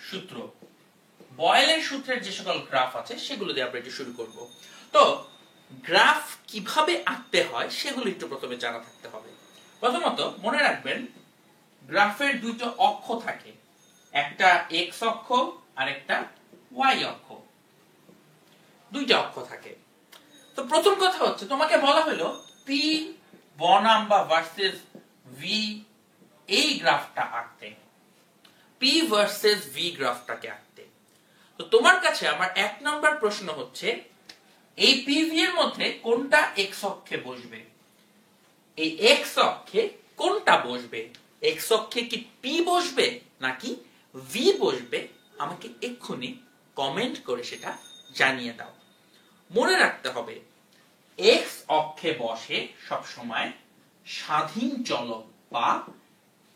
সূত্র, বয়েলের সূত্রের যে সকল গ্রাফ আছে সেগুলো দিয়ে আমরা একটু শুরু করব। তো গ্রাফ কিভাবে আঁকতে হয় সেগুলো একটু প্রথমে জানা থাকতে হবে। প্রথমত মনে রাখবেন গ্রাফের দুটো অক্ষ থাকে, একটা এক্স অক্ষ আর একটা ওয়াই অক্ষ, দুইটা অক্ষ থাকে। তো প্রথম কথা হচ্ছে তোমাকে বলা হলো পি বনাম বা ভার্সেস ভি এই গ্রাফটা আঁকতে, পি ভার্সেস ভি গ্রাফটাকে আঁকতে। তো তোমার কাছে আমার এক নম্বর প্রশ্ন হচ্ছে এই পিভি এর মধ্যে কোনটা এক্স অক্ষে বসবে? এই এক্স অক্ষে কোনটা বসবে? এক্স অক্ষে কি পি বসবে নাকি ভি বসবে? আমাকে এক্ষুনি কমেন্ট করে সেটা জানিয়ে দাও। মনে রাখতে হবে এক্স অক্ষে বসে সব সময় স্বাধীন চলক বা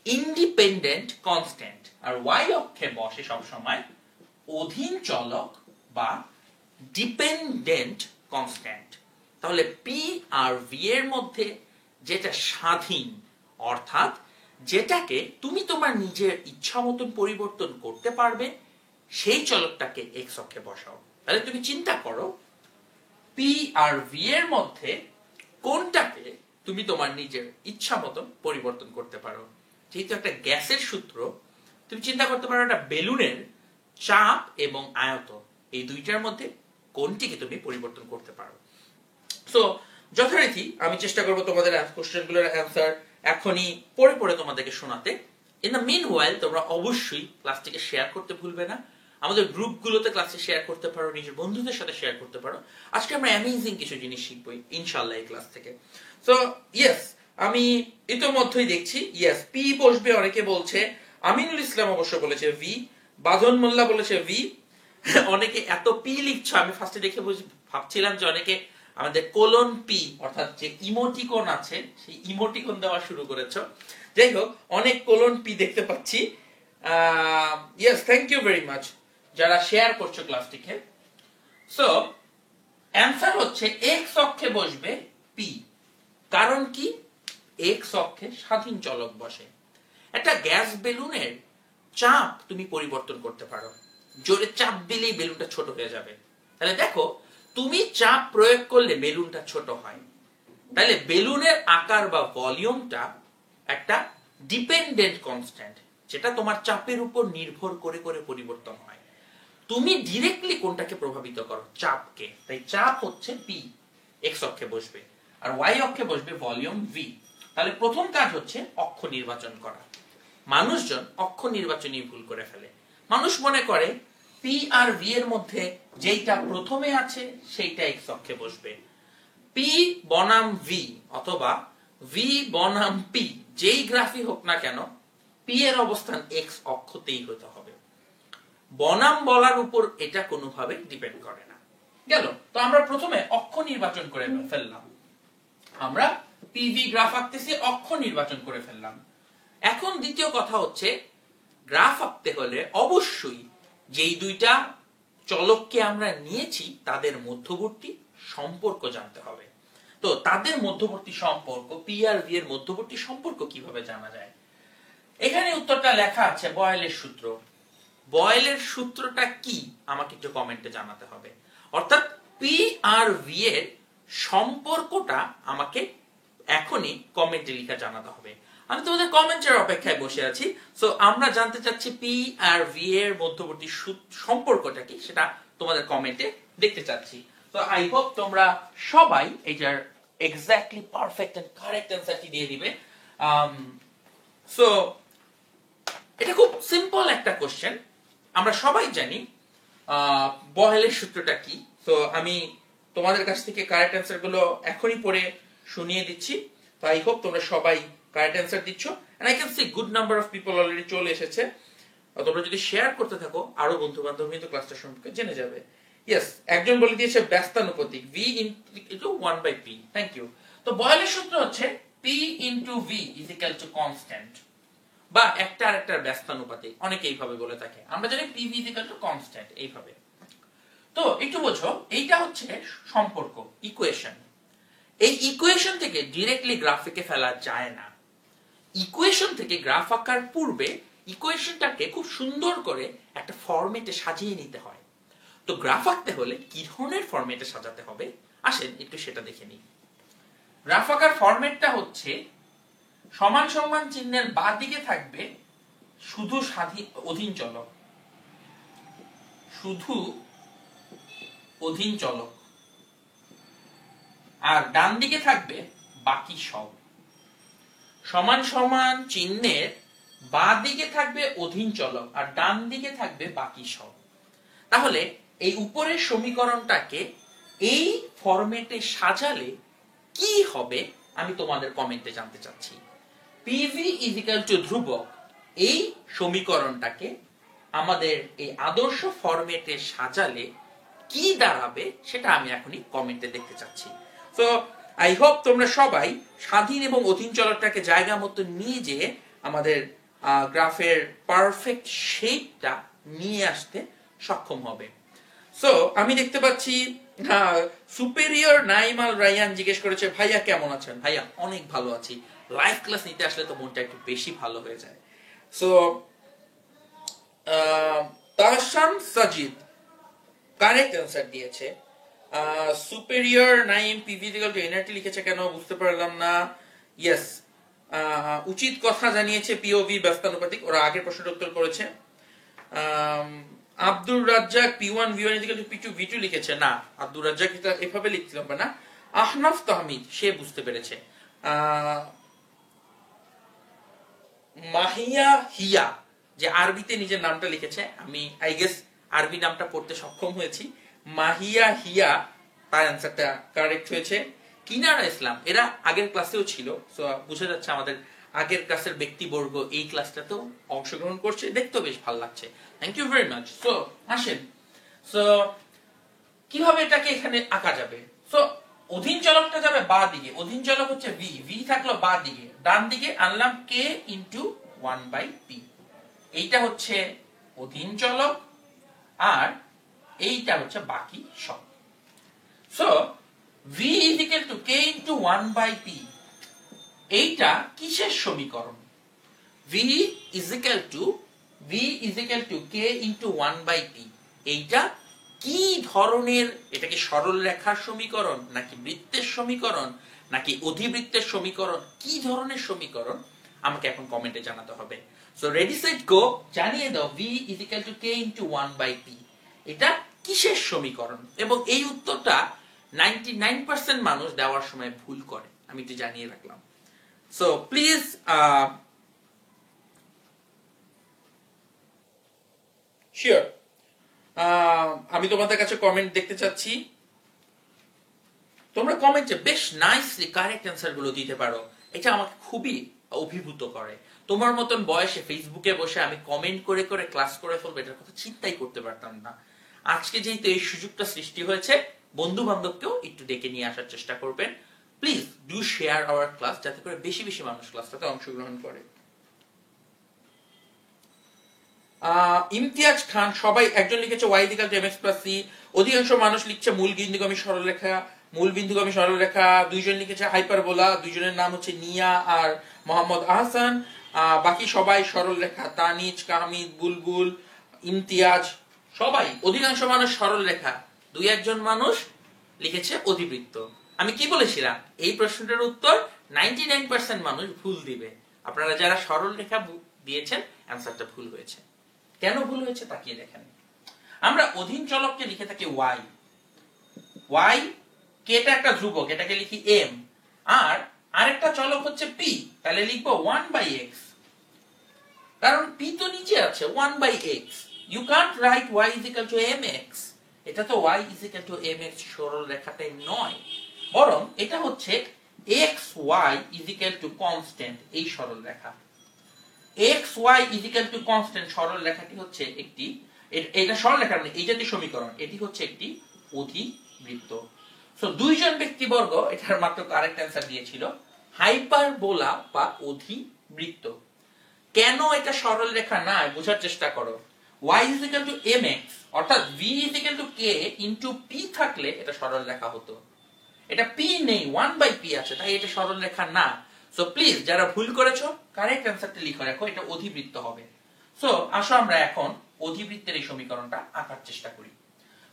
ইন্ডিপেন্ডেন্ট কনস্ট্যান্ট, আর ওয়াই অক্ষে বসে সব সময় অধীন চলক বা ডিপেন্ডেন্ট কনস্ট্যান্ট। তাহলে পি আর ভি এর মধ্যে যেটা স্বাধীন, অর্থাৎ যেটাকে তুমি তোমার নিজের ইচ্ছা মতন পরিবর্তন করতে পারবে, সেই চলকটাকে এক্স অক্ষে বসাও। তাহলে তুমি চিন্তা করো পি আর ভি এর মধ্যে কোনটাকে তুমি তোমার নিজের ইচ্ছা মতন পরিবর্তন করতে পারো। যেহেতু একটা গ্যাসের সূত্র, তুমি চিন্তা করতে পারো একটা বেলুনের চাপ এবং আয়ত, এই দুইটার মধ্যে কোনটিকে তুমি পরিবর্তন করতে পারো। সো যথারীতি আমি চেষ্টা করবো তোমাদের কোশ্চেনগুলোর অ্যান্সার এখনই পড়ে পড়ে তোমাদেরকে শোনাতে। ইন দ্য মিন ওয়াইল তোমরা অবশ্যই ক্লাসটিকে শেয়ার করতে ভুলবে না। আমাদের গ্রুপগুলোতে ক্লাসে শেয়ার করতে পারো, নিজের বন্ধুদের সাথে শেয়ার করতে পারো। আজকে আমরা অ্যামেজিং কিছু জিনিস শিখবো ইনশাআল্লাহ এই ক্লাস থেকে। সো ইয়েস, আমি ইতোমধ্যেই দেখছি ইয়েস পি বসবে, অনেকে বলছে। আমিনুল ইসলাম অবশ্য বলেছে ভি, বাঁধন মোল্লা বলেছে ভি। অনেকে এত পি লিখছো, আমি ফার্স্টে দেখে ভাবছিলাম যে অনেকে আমাদের কোলন পি অর্থাৎ যে ইমোটিকন আছে সেই ইমোটিকন দেওয়া শুরু করেছো। যাই হোক, অনেক কোলন পি দেখতে পাচ্ছি। Yes, thank you very much যারা শেয়ার করছো ক্লাসটিকে। সো অ্যান্সার হচ্ছে এক্স অক্ষে বসবে পি। কারণ কি? এক্স অক্ষে স্বাধীন চলক বসে। একটা গ্যাস বেলুনের চাপ তুমি পরিবর্তন করতে পারো, জোরে চাপ দিলেই বেলুনটা ছোট হয়ে যাবে। তাহলে দেখো, তুমি চাপ প্রয়োগ করলে বেলুনটা ছোট হয়। তাহলে বেলুনের আকার বা ভলিউমটা একটা ডিপেন্ডেন্ট কনস্ট্যান্ট, যেটা তোমার চাপের উপর নির্ভর করে করে পরিবর্তন হয়। তুমি ডিরেক্টলি কোনটাকে প্রভাবিত করো? চাপকে। তাই চাপ হচ্ছে পি, এক্স অক্ষে বসবে, আর ওয়াই অক্ষে বসবে ভলিউম ভি। তাহলে প্রথম কাজ হচ্ছে অক্ষ নির্বাচন করা। মানুষজন অক্ষ নির্বাচনই ভুল করে ফেলে। মানুষ মনে করে পি আর ভি এর মধ্যে যেইটা প্রথমে আছে সেইটা এক্স অক্ষে বসবে। পি বনাম ভি অথবা ভি বনাম পি, যেই গ্রাফই হোক না কেন, পি এর অবস্থান এক্স অক্ষতেই হতে হবে। বনাম বলার উপর এটা কোনোভাবে ডিপেন্ড করে না। গেল। তো আমরা প্রথমে অক্ষ নির্বাচন করে ফেললাম। আমরা পিভি গ্রাফ আঁকতেছি, অক্ষ নির্বাচন করে ফেললাম। এখন দ্বিতীয় কথা হচ্ছে গ্রাফ আঁকতে হলে অবশ্যই যেই দুইটা চলককে আমরা নিয়েছি তাদের মধ্যবর্তী সম্পর্ক জানতে হবে। তো তাদের মধ্যবর্তী সম্পর্ক, পি আর ভি এর মধ্যবর্তী সম্পর্ক কিভাবে জানা যায়? এখানে উত্তরটা লেখা আছে বয়েলের সূত্র। বয়েলের সূত্রটা কি আমাকে একটু কমেন্টে জানাতে হবে। অর্থাৎ পি আর ভি এর সম্পর্কটা আমাকে এখনই কমেন্টে লিখে জানাতে হবে। আমি তোমাদের কমেন্টের অপেক্ষায় বসে আছি। সো আমরা জানতে চাচ্ছি পি আর ভি এর মধ্যবর্তী সম্পর্কটা কি, সেটা তোমাদের কমেন্টে দেখতে চাচ্ছি। তো আই হোপ তোমরা সবাই এটার এক্স্যাক্টলি পারফেক্ট এন্ড কারেক্ট অ্যান্সারটি দিয়ে দিবে। সো এটা খুব সিম্পল একটা কোশ্চেন। আমরা সবাই জানি বয়েলের সূত্রটা কি। তো আমি তোমাদের কাছ থেকে কারেক্ট অ্যান্সার গুলো এখনই পড়ে শুনিয়ে দিচ্ছি। তো আই হোপ তোমরা সবাই কারেক্ট অ্যান্সার দিচ্ছ। And I can see good number of people already চলে এসেছে। তোমরা যদি শেয়ার করতে থাকো আরো বন্ধু বান্ধব কিন্তু ক্লাসটা সম্পর্কে জেনে যাবে। ইয়েস, একজন বলে দিয়েছে ব্যস্তানুপাতিক v into 1/p। Thank you. তো বয়েলের সূত্র হচ্ছে p into v is equal to constant, বা একটা আরেকটার ব্যস্তানুপাতিক, অনেকে এইভাবে বলে থাকে। আমরা জানি pv is equal to constant এইভাবে। তো একটু বোঝো, এইটা হচ্ছে সম্পর্ক, ইকুয়েশন। এই ইকুয়েশন থেকে ডিরেক্টলি গ্রাফিকে ফেলা যায় না। ইকুয়েশন থেকে গ্রাফ আঁকার পূর্বে ইকুয়েশনটাকে খুব সুন্দর করে একটা ফরম্যাটে সাজিয়ে নিতে হয়। তো গ্রাফ আঁকতে হলে কি ধরনের ফরম্যাটে সাজাতে হবে আসেন একটু সেটা দেখে নিই। গ্রাফ আঁকার ফরম্যাটটা হচ্ছে সমান সমান চিহ্নের বাঁ দিকে থাকবে শুধু অধীন চলক, শুধু অধীন চলক, আর ডান দিকে থাকবে বাকি সব। সমান সমান চিহ্নের বাঁ দিকে থাকবে অধীন চলক আর ডান দিকে থাকবে বাকি সব। তাহলে এই উপরের সমীকরণটাকে এই ফরম্যাটে সাজালে কি হবে আমি তোমাদের কমেন্টে জানতে চাচ্ছি। পিভি ইজিক্যাল টু ধ্রুবক, এই সমীকরণটাকে আমাদের এই আদর্শ ফরম্যাটে সাজালে কি দাঁড়াবে সেটা আমি এখনই কমেন্টে দেখতে চাচ্ছি। তো আই হোপ তোমরা সবাই স্বাধীন এবং অধীন চলকটাকে জায়গা মতো নিয়ে যেয়ে আমাদের গ্রাফের পারফেক্ট শেপটা নিয়ে আসতে সক্ষম হবে। সো আমি দেখতে পাচ্ছি সুপেরিয়র নাইমাল রায়ান জিজ্ঞেস করেছে ভাইয়া কেমন আছেন। ভাইয়া অনেক ভালো আছি, লাইভ ক্লাস নিতে আসলে তো মনটা একটু বেশি ভালো হয়ে যায়। So Tahsan Sajid correct answer দিয়েছে। সুপেরিয়র Naim PV equal to NRT লিখেছে কেন বুঝতে পারলাম না। ইয়েস, উচিত কথা জানিয়েছে পিওভি ব্যস্তানুপাতিক, ওরা আগের প্রশ্নের উত্তর করেছে। Abdur Razzak P1 V1 equal to P2 V2 লিখেছে না, আব্দুর রাজ্জাক এটা এভাবে লিখতে হবে না। আহনাফ তাহমিদ সে বুঝতে পেরেছে। মাহিয়া হিয়া যে আরবিতে নিজের নামটা লিখেছে, আমি আই গেস আরবি নামটা পড়তে সক্ষম হয়েছি, মাহিয়া হিয়া, তার অ্যান্সারটা কারেক্ট হয়েছে। কিনারা ইসলাম এরা আগের ক্লাসেও ছিল, সো বুঝা যাচ্ছে আমাদের আগের ক্লাসের ব্যক্তিবর্গ এই ক্লাসটাতেও অংশগ্রহণ করছে, দেখতেও বেশ ভালো লাগছে। Thank you very much. So আসেন, সো কিভাবে এটাকে এখানে আঁকা যাবে। সো অধীন চলকটা যাবে বাঁ দিকে, অধীন চলক হচ্ছে ভি, ভি থাকলো বাঁ দিকে, ডান দিকে আনলাম কে ইন্টু 1/p, এইটা হচ্ছে অধীন চলক আর এইটা হচ্ছে বাকি সব। So v is equal to k into 1/p, এইটা কিসের সমীকরণ? v is equal to k into 1/p, এইটা কি ধরনের? এটা কি সরল রেখার সমীকরণ নাকি বৃত্তের সমীকরণ নাকি অধিবৃত্তের সমীকরণ? কি ধরনের সমীকরণ আমাকে এখন কমেন্টে জানাতে হবে। সো রেডি সেট গো, জানিয়ে দাও v is equal to k into 1/p, এটা কিসের সমীকরণ? এবং এই উত্তরটা 99% মানুষ দেওয়ার সময় ভুল করে, আমি একটু জানিয়ে রাখলাম। সো প্লিজ শিওর, আমি তোমাদের কাছে কমেন্ট দেখতে চাচ্ছি। তোমরা কমেন্টে বেশ নাইসলি কারেক্ট অ্যান্সার গুলো দিতে পারো, এটা আমাকে খুবই অভিভূত করে। তোমার মতন বয়সে ফেসবুকে বসে আমি কমেন্ট করে করে ক্লাস করে ফেলবো এটার কথা চিন্তাই করতে পারতাম না। আজকে যেহেতু এই সুযোগটা সৃষ্টি হয়েছে, বন্ধু বান্ধবকেও একটু ডেকে নিয়ে আসার চেষ্টা করবেন। Please do share our class, যাতে করে বেশি বেশি মানুষ ক্লাসটাতে অংশগ্রহণ করে। ইমতিয়াজ খান সবাই একজন লিখেছে y equal to mx plus c, অধিকাংশ মানুষ লিখছে মূল বিন্দুগামী সরলরেখা, মূল বিন্দুগামী সরলরেখা। দুইজন লিখেছে হাইপারবোলা, দুইজনের নাম হচ্ছে নিয়া আর মোহাম্মদ আহসান। বাকি সবাই সরলরেখা, তানিজ, কামিদ, বুলবুল, ইমতিয়াজ, সবাই অধিকাংশ মানুষ সরলরেখা, দুই একজন মানুষ লিখেছে অধিবৃত্ত। আমি কি বলেছিলাম এই প্রশ্নটার উত্তর 99% মানুষ ভুল দিবে। আপনারা যারা সরলরেখা দিয়েছেন অ্যান্সারটা ভুল হয়েছে। কেন ভুল হয়েছে তাকিয়ে দেখেন। আমরা অধীন চলককে লিখে থাকি y, y কেটা একটা ধ্রুবক, এটাকে লিখি m, আর আরেকটা চলক হচ্ছে p, তাহলে লিখবো 1/x, কারণ p তো নিচে আছে 1/x। You can't write y is equal to mx, এটা তো y is equal to mx সরল রেখাটাই নয়, বরং এটা হচ্ছে xy is equal to constant, এই সরল রেখা। xy is equal to constant সরল রেখাটি হচ্ছে একটি, এটা সরল রেখা মানে এই জাতীয় সমীকরণ, এটি হচ্ছে একটি অধিবৃত্ত। সো দুইজন ব্যক্তিবর্গ এটার মাত্র কারেক্ট অ্যান্সার দিয়েছিল হাইপারবোলা বা অধিবৃত্ত। কেন এটা সরল রেখা না বোঝার চেষ্টা করো। y is equal to mx অর্থাৎ v is equal to k into p থাকলে এটা সরল রেখা হতো, এটা p নেই 1/p আছে, তাই এটা সরল রেখা না। সো প্লিজ যারা ভুল করেছো কারেক্ট অ্যান্সারটা লিখে রাখো, এটা অধিবৃত্ত হবে। সো আসো আমরা এখন অধিবৃত্তের এই সমীকরণটা আঁকার চেষ্টা করি।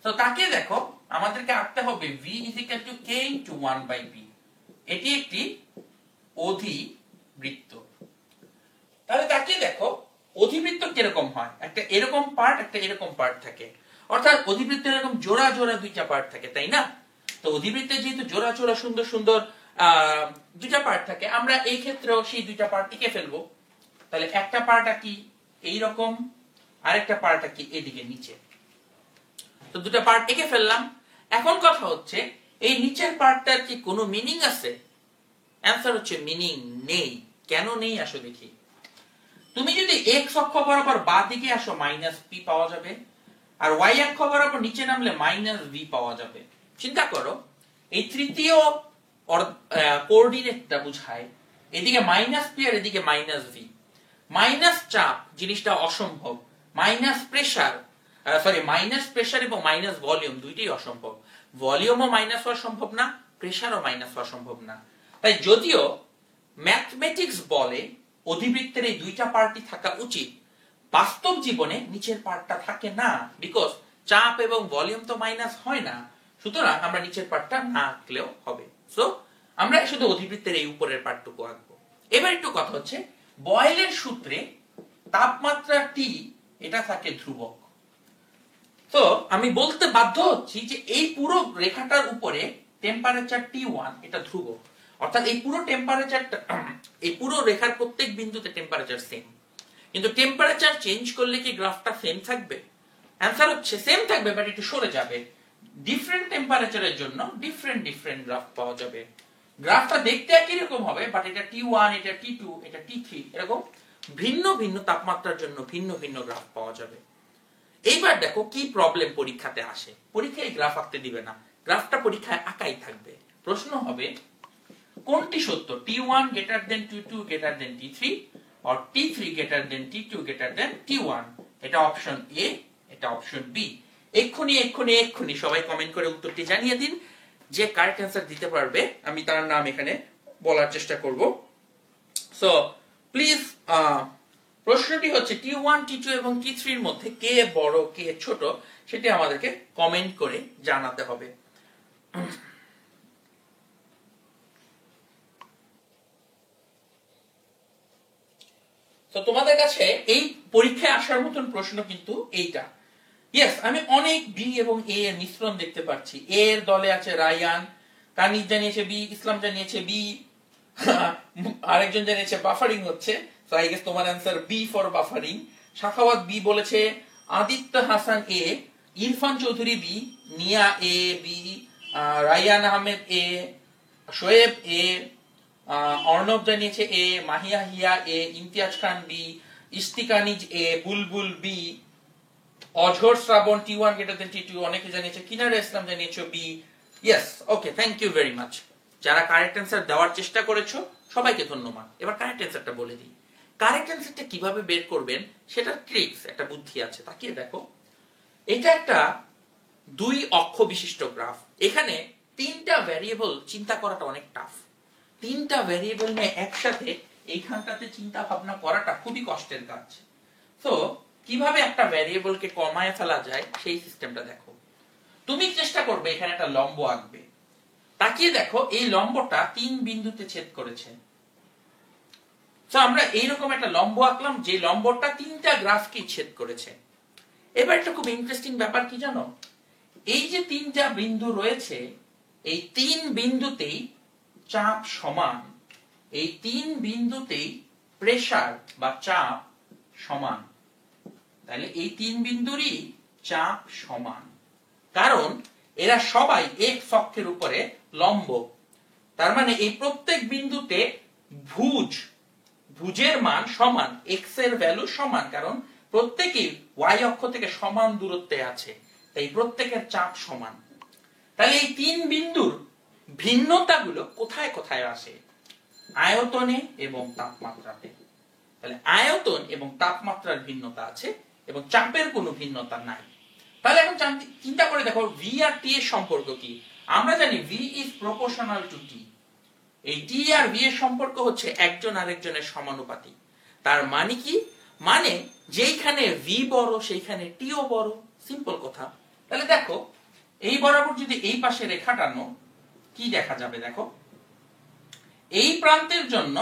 তো তাকে দেখো আমাদেরকে আঁকতে হবে v = k × 1/b। এটি একটি অধিবৃত্ত। তাহলে তাকে দেখো অধিবৃত্ত কিরকম হয়, একটা এরকম পার্ট একটা এরকম পার্ট থাকে, অর্থাৎ অধিবৃত্তের এরকম জোড়া জোড়া দুইটা পার্ট থাকে, তাই না? তো অধিবৃত্তে যেহেতু জোড়া জোড়া সুন্দর সুন্দর দুইটা পার্ট থাকে, আমরা এই ক্ষেত্রেও সেই দুইটা পার্ট এঁকে ফেলবো। তাহলে একটা পার্ট কি এইরকম, আরেকটা পার্ট কি এদিকে নিচে। তো দুটো পার্ট এঁকে ফেললাম। এখন কথা হচ্ছে এই নিচের পার্টটার কি কোনো মিনিং আছে? অ্যানসার হচ্ছে মিনিং নেই। কেন নেই আসো দেখি। তুমি যদি x অক্ষ বরাবর বাঁ দিকে আসো -p পাওয়া যাবে, আর y অক্ষ বরাবর নিচে নামলে -v পাওয়া যাবে। চিন্তা করো, এই তৃতীয় কোঅর্ডিনেটটা বুঝায় এদিকে -p আর এদিকে -v। মাইনাস চাপ জিনিসটা অসম্ভব, মাইনাস প্রেসার এবং মাইনাস ভলিউম দুইটাই অসম্ভব। ভলিউমও মাইনাস হওয়া সম্ভব না, প্রেসারও মাইনাস হওয়া সম্ভব না। তাই যদিও ম্যাথমেটিক্স বলে অধিবৃত্তের এই দুইটা পার্টই থাকা উচিত, বাস্তব জীবনে নিচের পার্টটা থাকে না, বিকজ চাপ এবং ভলিউম তো মাইনাস হয় না। সুতরাং আমরা নিচের পার্টটা না আঁকলেও হবে। সো আমরা শুধু অধিবৃত্তের এই উপরের পার্টটুকু আঁকবো। এবার একটু কথা হচ্ছে, বয়েলের সূত্রে তাপমাত্রা T এটা থাকে ধ্রুবক। তো আমি বলতে বাধ্য হচ্ছি যে এই পুরো রেখাটার উপরে টেম্পারেচার T1 এটা ধ্রুবক, অর্থাৎ এই পুরো টেম্পারেচারটা, এই পুরো রেখার প্রত্যেক বিন্দুতে টেম্পারেচার সেম। কিন্তু টেম্পারেচার চেঞ্জ করলে কি গ্রাফটা সেম থাকবে? অ্যানসার হচ্ছে সেম থাকবে, বাট একটু সরে যাবে। ডিফারেন্ট টেম্পারেচারের জন্য ডিফারেন্ট ডিফারেন্ট গ্রাফ পাওয়া যাবে। গ্রাফটা দেখতে একই রকম হবে, বাট এটা T1, এটা T2, এটা T3, এরকম ভিন্ন ভিন্ন তাপমাত্রার জন্য ভিন্ন ভিন্ন গ্রাফ পাওয়া যাবে। এইবার দেখো কি প্রবলেম পরীক্ষাতে আসে। পরীক্ষায় গ্রাফ আঁকতে দিবে না, গ্রাফটা পরীক্ষায় আঁকাই থাকবে। প্রশ্ন হবে কোনটি সত্য, T1 > T2 > T3 or T3 > T2 > T1? এটা অপশন এ, এটা অপশন বি। এক্ষুনি এক্ষুনি এক্ষুনি সবাই কমেন্ট করে উত্তরটি জানিয়ে দিন। যে কারেক্ট অ্যান্সার দিতে পারবে আমি তার নাম এখানে বলার চেষ্টা করব। সো প্লিজ, প্রশ্নটি হচ্ছে T1, T2 এবং T3 এর মধ্যে কে বড় কে ছোট সেটি আমাদেরকে কমেন্ট করে জানাতে হবে। তো তোমাদের কাছে এই পরীক্ষায় আসার মতন প্রশ্ন কিন্তু এইটা। ইয়েস, আমি অনেক বি এবং এ এর মিশ্রণ দেখতে পাচ্ছি। এ এর দলে আছে রায়ান, কানিজ জানিয়েছে বি, ইসলাম জানিয়েছে বি, আরেকজন জানিয়েছে বাফারিং হচ্ছে। সো আই গেস তোমার answer B for buffering. Shakhawat B বলেছে, Aditya Hasan A, Irfan Chowdhury B, Niya A B, Rayan Ahmed A, Shoaib A, Arnab জানিয়েছে A, Mahiya Hiya A, Imtiaz Khan B, ইস্তিকানিজ A, Bulbul B, Ojhor Srabon T1 > T2, অনেকে জানিয়েছে, কিনারা ইসলাম জানিয়েছে B. Yes, okay, thank you very much. যারা কারেক্ট অ্যান্সার দেওয়ার চেষ্টা করেছো সবাইকে ধন্যবাদ। এবার কারেক্ট অ্যান্সারটা বলে দিই। কারেক্ট অ্যান্সারটা কিভাবে বের করবেন সেটা ট্রিক্স, একটা বুদ্ধি আছে। তাকিয়ে দেখো, এটা একটা দুই অক্ষ বিশিষ্ট গ্রাফ। এখানে তিনটা ভ্যারিয়েবল চিন্তা করাটা অনেক টাফ। তিনটা ভ্যারিয়েবল নিয়ে একসাথে এইখানটাতে চিন্তা ভাবনা করাটা খুবই কষ্টের কাজ। তো কিভাবে একটা ভ্যারিয়েবলকে কমায় ফেলা যায় সেই সিস্টেমটা দেখো। তুমি চেষ্টা করবে এখানে একটা লম্ব আঁকবে। তাকিয়ে দেখো, এই লম্বটা তিন বিন্দুতে ছেদ করেছে। তো আমরা এইরকম একটা লম্ব আঁকলাম যে লম্বটা তিনটা গ্রাফকে ছেদ করেছে। এবার একটা খুব ইন্টারেস্টিং ব্যাপার কি জানো, এই যে তিনটা বিন্দু রয়েছে, এই তিন বিন্দুতেই চাপ সমান, এই তিন বিন্দুতেই প্রেসার বা চাপ সমান। তাহলে এই তিন বিন্দুরই চাপ সমান, কারণ এরা সবাই এক অক্ষের উপরে লম্ব। তার মানে এই প্রত্যেক বিন্দুতে ভুজের মান সমান, এক্স এর ভ্যালু সমান, কারণ প্রত্যেকেই ওয়াই অক্ষ থেকে সমান দূরত্বে আছে, তাই প্রত্যেকের চাপ সমান। তাহলে এই তিন বিন্দুর ভিন্নতাগুলো কোথায় কোথায় আসে? আয়তনে এবং তাপমাত্রাতে। তাহলে আয়তন এবং তাপমাত্রার ভিন্নতা আছে এবং চাপের কোনো ভিন্নতা নাই। তাহলে এখন চিন্তা করে দেখো ভি আর টি এর সম্পর্ক কি। আমরা জানি ভি ইজ প্রপোর্শনাল টু টি। এই টি আর ভি এর সম্পর্ক হচ্ছে একজন আরেকজনের সমানুপাতিক। তার মানে কি? মানে যেইখানে ভি বড় সেইখানে টিও বড়, সিম্পল কথা। তাহলে দেখো এই বরাবর যদি এই পাশে রেখা টানো কি দেখা যাবে, দেখো এই প্রান্তের জন্য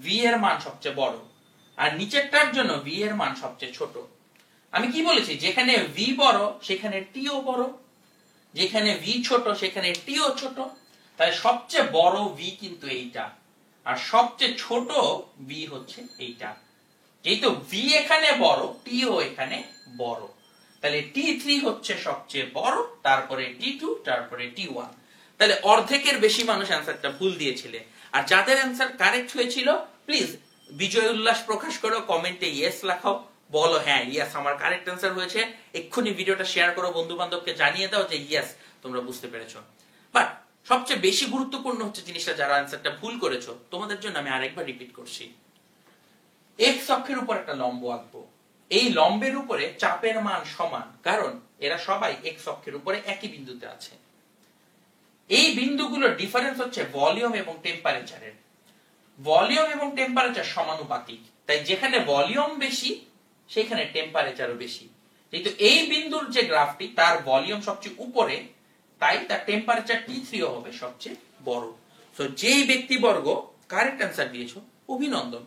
ভি এর মান সবচেয়ে বড় আর নিচেরটার জন্য ভি এর মান সবচেয়ে ছোট। আমি কি বলেছি, যেখানে ভি বড় সেখানে টিও বড়, যেখানে ভি ছোট সেখানে টিও ছোট। তাই সবচেয়ে বড় ভি কিন্তু এইটা আর সবচেয়ে ছোট ভি হচ্ছে এইটা। যেহেতু ভি এখানে বড় টিও এখানে বড়, তাহলে T3 হচ্ছে সবচেয়ে বড়, তারপরে T2, তারপরে T1। তাহলে অর্ধেকের বেশি মানুষ অ্যান্সারটা ভুল দিয়েছিলে। আর যাদের অ্যান্সার কারেক্ট হয়েছিল প্লিজ বিজয় উল্লাস প্রকাশ করো, কমেন্টে ইয়েস লেখাও, বলো হ্যাঁ ইয়েস আমার কারেক্ট অ্যান্সার হয়েছে। এক্ষুনি ভিডিওটা শেয়ার করো, বন্ধু বান্ধবকে জানিয়ে দাও যে ইয়েস তোমরা বুঝতে পেরেছো। বাট সবচেয়ে বেশি গুরুত্বপূর্ণ হচ্ছে জিনিসটা, যারা অ্যান্সারটা ভুল করেছো তোমাদের জন্য আমি আরেকবার রিপিট করছি। এক্স অক্ষের উপর একটা লম্ব আঁকবো, এই লম্বের উপরে চাপের মান সমান, কারণ এরা সবাই এক্স অক্ষের উপরে একই বিন্দুতে আছে। এই বিন্দুগুলোর ডিফারেন্স হচ্ছে ভলিউম এবং টেম্পারেচারের। ভলিউম এবং টেম্পারেচার সমানুপাতিক, তাই যেখানে ভলিউম বেশি সেখানে টেম্পারেচারও বেশি। কিন্তু এই বিন্দুর যে গ্রাফটি তার ভলিউম সবচেয়ে উপরে, তাই তার টেম্পারেচার T3 হবে সবচেয়ে বড়। সো যেই ব্যক্তিবর্গ কারেক্ট অ্যান্সার দিয়েছো অভিনন্দন।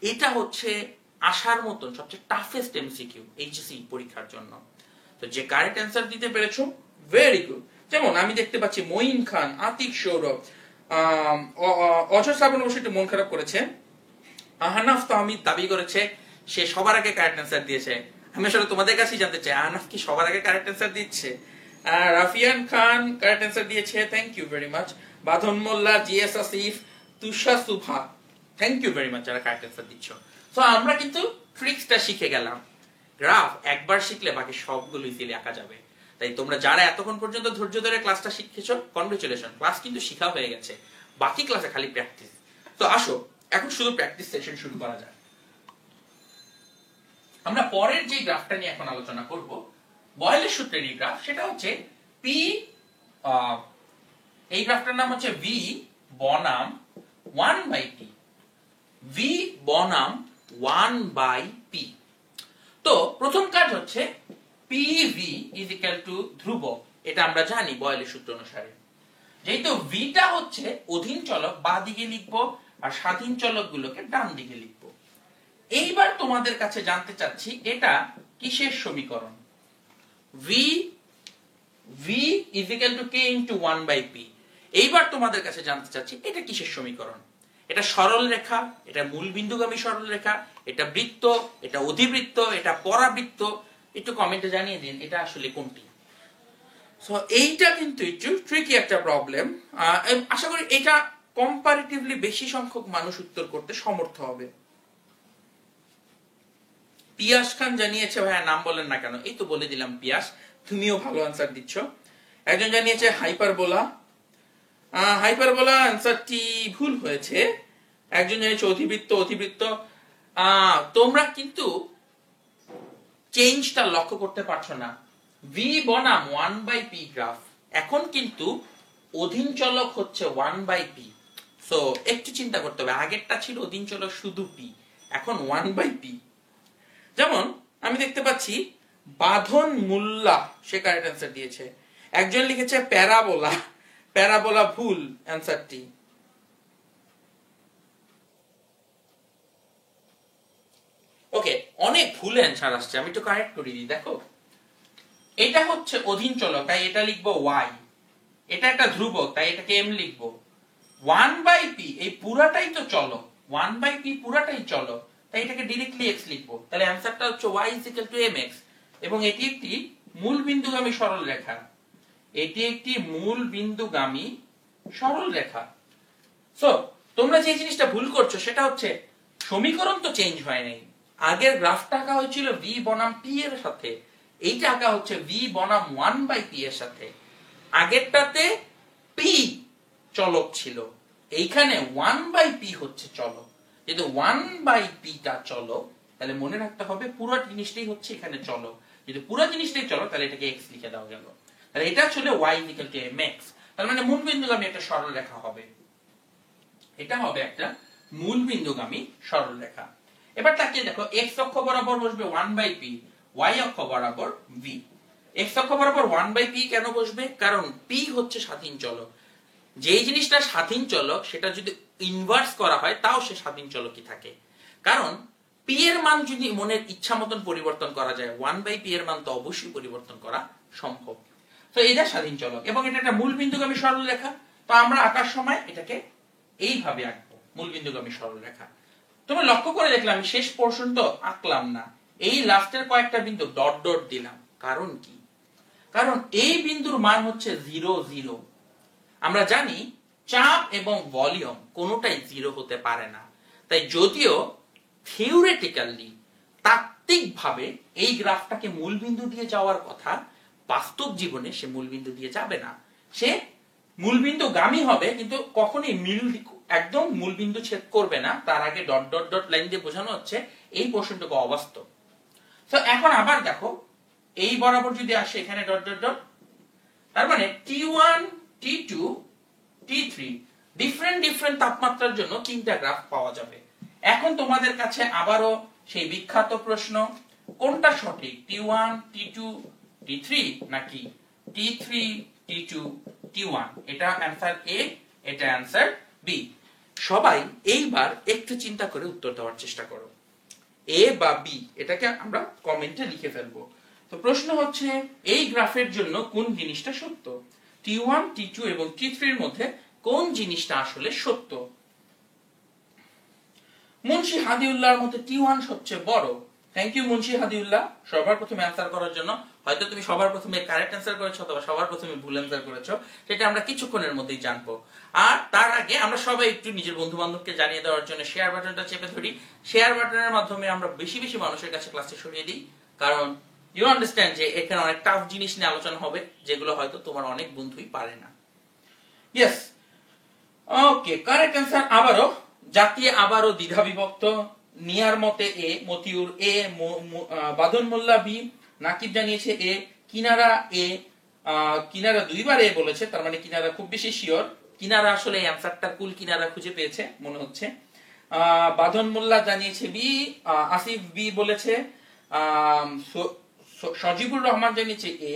এটা হচ্ছে আসার মতন সবচেয়ে টাফেস্ট এমসিকিউ এইচএসসি পরীক্ষার জন্য। তো যে কারেক্ট অ্যান্সার দিতে পেরেছো ভেরি গুড। যেমন আমি দেখতে পাচ্ছি মঈন খান, আতিক সৌরভ, অজয় শ্রাবণ অবশ্য একটু মন খারাপ করেছে। আহনাফ তাহমিদ দাবি করেছে সে সবার আগে কারেক্ট অ্যান্সার দিয়েছে। আমি আসলে তোমাদের কাছেই জানতে চাই আহনাফ কি সবার আগে কারেক্ট অ্যান্সার দিচ্ছে? রাফিয়ান খান কারেক্ট অ্যান্সার দিয়েছে, thank you very much. Bandhan Molla, GS Asif, Tusha Subha, thank you very much যারা কারেক্ট অ্যান্সার দিচ্ছ। তো আমরা কিন্তু ট্রিক্সটা শিখে গেলাম। গ্রাফ একবার শিখলে বাকি সবগুলো ইজিলি আঁকা যাবে। তাই তোমরা যারা এতক্ষণ পর্যন্ত ধৈর্য ধরে ক্লাসটা শিখেছো কনগ্রাচুলেশন, ক্লাস কিন্তু শিখা হয়ে গেছে, বাকি ক্লাসে খালি প্র্যাকটিস। তো আসো এখন শুধু প্র্যাকটিস সেশন শুরু করা যায়। আমরা পরের যে গ্রাফটা নিয়ে এখন আলোচনা করব বয়েলের সূত্রের এই গ্রাফ, সেটা হচ্ছে পি, এই গ্রাফটার নাম হচ্ছে ভি বনাম 1/p, ভি বনাম 1/p। তো প্রথম কাজ হচ্ছে PV ইজ ইকুয়াল টু ধ্রুবক, এটা আমরা জানি বয়েলের সূত্র অনুসারে। যেহেতু ভিটা হচ্ছে অধীন চলক বাঁ দিকে লিখবো আর স্বাধীন চলক গুলোকে ডান দিকে লিখবো। এইবার তোমাদের কাছে জানতে চাচ্ছি এটা কিসের সমীকরণ? v is equal two k into 1/p। এইবার তোমাদের কাছে জানতে চাচ্ছি এটা কিসের সমীকরণ? এটা সরল রেখা, এটা মূল বিন্দুগামী সরল রেখা, এটা বৃত্ত, এটা অধিবৃত্ত, এটা পরাবৃত্ত? একটু কমেন্টে জানিয়ে দিন এটা আসলে কোনটি। সো এইটা কিন্তু একটু ট্রিকি একটা প্রবলেম। আশা করি এটা কম্পারেটিভলি বেশি সংখ্যক মানুষ উত্তর করতে সমর্থ হবে। পিয়াস খান জানিয়েছে ভাইয়া নাম বলেন না কেন, এই তো বলে দিলাম পিয়াস, তুমিও ভালো আনসার দিচ্ছ। একজন জানিয়েছে হাইপারবোলা, হাইপারবোলা আনসারটি ভুল হয়েছে। একজন জানিয়েছে অধিবৃত্ত, অধিবৃত্ত। তোমরা কিন্তু চেঞ্জটা লক্ষ্য করতে পারছো না। ভি বনাম 1/p গ্রাফ, এখন কিন্তু অধীন চলক হচ্ছে 1/p। সো একটু চিন্তা করতে হবে, আগেরটা ছিল অধীন চলক শুধু p, এখন 1/p। যেমন আমি দেখতে পাচ্ছি বাঁধন মোল্লা সে কারেক্ট অ্যান্সার দিয়েছে। একজন লিখেছে প্যারাবোলা, প্যারাবোলা ভুল অ্যান্সারটি। ওকে, অনেক ভুল অ্যান্সার আসছে, আমি একটু কারেক্ট করে দিই। দেখো এটা হচ্ছে অধীন চলক, তাই এটা লিখবো y। এটা একটা ধ্রুবক, তাই এটাকে m লিখবো। 1/p এই পুরাটাই তো চলক, 1/p পুরাটাই চলক, তাই এটাকে ডাইরেক্টলি x লিখবো। তাহলে অ্যান্সারটা হচ্ছে y = mx। এবং এটি একটি মূল বিন্দুগামী সরল রেখা, এটি একটি মূল বিন্দুগামী সরল রেখা। সো তোমরা যে জিনিসটা ভুল করছো সেটা হচ্ছে সমীকরণ তো চেঞ্জ হয় নাই। আগের গ্রাফটা আঁকা হয়েছিল v বনাম p এর সাথে, এইটা আঁকা হচ্ছে v বনাম 1/p এর সাথে। আগেরটাতে p চলক ছিল, এইখানে 1/p হচ্ছে চলক। যেহেতু 1/p টা চলক, তাহলে মনে রাখতে হবে পুরো জিনিসটাই হচ্ছে এখানে চলক। যদি পুরো জিনিসটাই চলক তাহলে এটাকে x লিখে দাও গেল। তাহলে এটা আসলে y = mx। তার মানে মূল বিন্দুগামী একটা সরল রেখা হবে, এটা হবে একটা মূল বিন্দুগামী সরল রেখা। এবার তাকিয়ে দেখো, এক্স অক্ষ বরাবর বসবে 1/p, ওয়াই অক্ষ বরাবর v। এক্স অক্ষ বরাবর 1/p কেন বসবে? কারণ p হচ্ছে স্বাধীন চলক। যেই জিনিসটা স্বাধীন চলক সেটা যদি ইনভার্স করা হয় তাও সে স্বাধীন চলকই থাকে। কারণ p এর মান যদি মনের ইচ্ছা মতন পরিবর্তন করা যায়, 1/p এর মান তো অবশ্যই পরিবর্তন করা সম্ভব। তো এটা স্বাধীন চলক এবং এটা একটা মূলবিন্দুগামী সরলরেখা। তো আমরা আঁকার সময় এটাকে এইভাবে আঁকবো, মূলবিন্দুগামী সরলরেখা। তুমি লক্ষ্য করে দেখলে আমি শেষ পোর্শন তো আঁকলাম না, এই লাস্টের কয়েকটা বিন্দু ডট ডট দিলাম। কারণ কি? কারণ এই বিন্দুর মান হচ্ছে 0 0। আমরা জানি চাপ এবং ভলিউম কোনোটাই 0 হতে পারে না। তাই যদিও থিওরিটিক্যালি তাত্ত্বিকভাবে এই গ্রাফটাকে মূলবিন্দু দিয়ে যাওয়ার কথা, বাস্তব জীবনে সে মূলবিন্দু দিয়ে যাবে না। সে মূলবিন্দুগামী হবে কিন্তু কখনোই একদম মূলবিন্দু ছেদ করবে না। তার আগে ডট ডট ডট লাইন দিয়ে বোঝানো হচ্ছে এই পোর্শনটুকু অবাস্তব। তো এখন আবার দেখো, এই বরাবর যদি আসে এখানে ডট ডট ডট, তার মানে T1 T2 T3 different different তাপমাত্রার জন্য তিনটা গ্রাফ পাওয়া যাবে। এখন তোমাদের কাছে আবারও সেই বিখ্যাত প্রশ্ন, কোনটা সঠিক, T1 T2 T3 নাকি T3 T2 T1? এটা অ্যান্সার এ, এটা অ্যান্সার বি। সবাই এইবার একটু চিন্তা করে উত্তর দেওয়ার চেষ্টা করো, এ বা বি, এটাকে আমরা কমেন্টে লিখে ফেলবো। তো প্রশ্ন হচ্ছে এই গ্রাফের জন্য কোন জিনিসটা সত্য? T1 T2 এবং T3 এর মধ্যে কোন জিনিসটা আসলে সত্য? মুন্সি হাদিউল্লাহর মতে T1 সবচেয়ে বড়। থ্যাংক ইউ মুন্সি হাদিউল্লাহ সবার প্রথমে অ্যান্সার করার জন্য। হয়তো তুমি সবার প্রথমে কারেক্ট অ্যান্সার করেছো অথবা সবার প্রথমে ভুল অ্যান্সার করেছো, সেটা আমরা কিছুক্ষণের মধ্যেই জানবো। আর তার আগে আমরা সবাই একটু নিজের বন্ধু বান্ধবকে জানিয়ে দেওয়ার জন্য শেয়ার বাটনটা চেপে ধরি। শেয়ার বাটনের মাধ্যমে আমরা বেশি বেশি মানুষের কাছে ক্লাসটি সরিয়ে দিই, কারণ ইউ আন্ডারস্ট্যান্ড যে এখানে অনেক টাফ জিনিস নিয়ে আলোচনা হবে যেগুলো হয়তো তোমার অনেক বন্ধুই পারে না। ইয়েস, ওকে, কারেক্ট অ্যান্সার আবারও জাতীয়, আবারও দ্বিধা বিভক্ত। নিয়ার মতে এ, মতিউর এ, বাদন মোল্লা বি, নাকিব জানিয়েছে এ, কিনারা এ, কিনারা দুইবার এ বলেছে, তার মানে কিনারা খুব বেশি শিওর। কিনারা আসলে অ্যান্সারটা কুল কিনারা খুঁজে পেয়েছে মনে হচ্ছে। বাদন মোল্লা জানিয়েছে বি, আসিফ বি বলেছে, সজিবুর রহমান জানিয়েছে এ,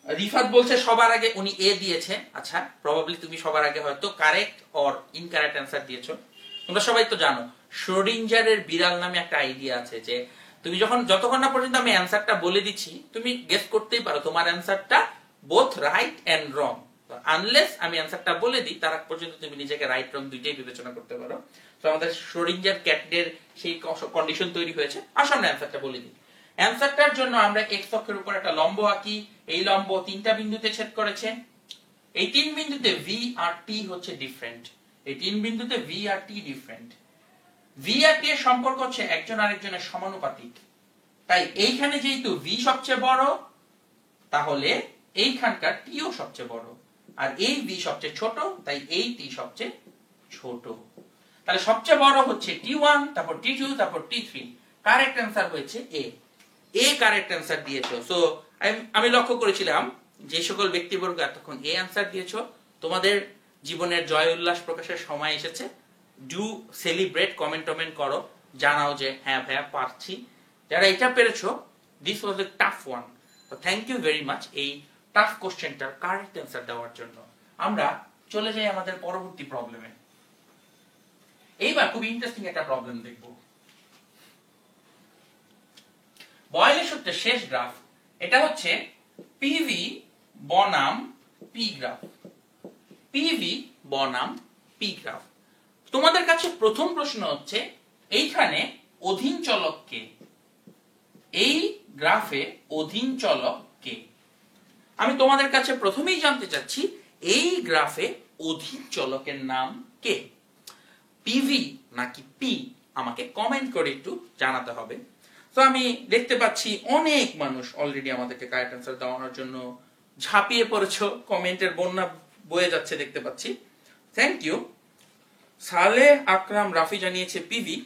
রিফাত বলছে সবার আগে উনি এ দিয়েছে। আচ্ছা, প্রবাবলি তুমি সবার আগে হয়তো কারেক্ট অর ইনকারেক্ট অ্যান্সার দিয়েছো। তোমরা সবাই তো জানো শ্রোডিঞ্জারের বিড়াল নামে একটা আইডিয়া আছে যে তুমি যতক্ষণ না পর্যন্ত আমি অ্যান্সারটা বলে দিচ্ছি তুমি গেস করতেই পারো তোমার অ্যান্সারটা both right and wrong. Unless আমি অ্যান্সারটা বলে দিই তার আগ পর্যন্ত তুমি নিজেকে রাইট রং দুইটাই বিবেচনা করতে পারো। তো আমাদের শ্রোডিঞ্জার ক্যাটের সেই কন্ডিশন তৈরি হয়েছে। আসলে আমরা অ্যান্সারটা বলে দিই। অ্যান্সারটার জন্য আমরা এক্স অক্ষের উপর একটা লম্ব আঁকি। এই লম্ব তিনটা বিন্দুতে ছেদ করেছে। এই তিন বিন্দুতে ভি আর টি হচ্ছে ডিফারেন্ট। এই তিন বিন্দুতে ভি আর টি ডিফারেন্ট। ভি আর টি এর সম্পর্ক হচ্ছে একজন আরেকজনের সমানুপাতিক। তাই এইখানে যেহেতু ভি সবচেয়ে বড়, তাহলে এইখানকার টিও সবচেয়ে বড়, আর এই ভি সবচেয়ে ছোট, তাই এই টি সবচেয়ে ছোট। তাহলে সবচেয়ে বড় হচ্ছে T1, তারপর T2, তারপর T3। কারেক্ট অ্যান্সার হয়েছে এ। এ কারেক্ট অ্যান্সার দিয়েছো। সো আমি লক্ষ্য করেছিলাম যে সকল ব্যক্তিবর্গ এতক্ষণ এ অ্যান্সার দিয়েছো, তোমাদের জীবনের জয় উল্লাস প্রকাশের সময় এসেছে। ডু সেলিব্রেট, কমেন্ট করো, জানাও যে হ্যাঁ ভাইয়া পারছি। যারা এটা পেরেছো, this was a tough one. Thank you very much এই টাফ কোশ্চেনটার কারেক্ট অ্যান্সার দেওয়ার জন্য। আমরা চলে যাই আমাদের পরবর্তী প্রবলেমে। এইবার খুব ইন্টারেস্টিং একটা প্রবলেম দেখব। বয়েলের সূত্রের শেষ গ্রাফ, এটা হচ্ছে পিভি বনাম পি গ্রাফ। পিভি বনাম পি গ্রাফ। তোমাদের কাছে প্রথম প্রশ্ন হচ্ছে এইখানে অধীন চলক কে? এই গ্রাফে অধীন চলক কে? আমি তোমাদের কাছে প্রথমেই জানতে চাচ্ছি এই গ্রাফে অধীন চলকের নাম কে? পিভি নাকি পি? আমাকে কমেন্ট করে একটু জানাতে হবে। তো আমি দেখতে পাচ্ছি অনেক মানুষ অলরেডি আমাদেরকে কারেক্ট অ্যান্সার দেওয়ার জন্য ঝাঁপিয়ে পড়েছো, কমেন্টের বন্যা বয়ে যাচ্ছে দেখতে পাচ্ছি। Thank you. সালেহ আকরাম রাফি জানিয়েছে পিভি।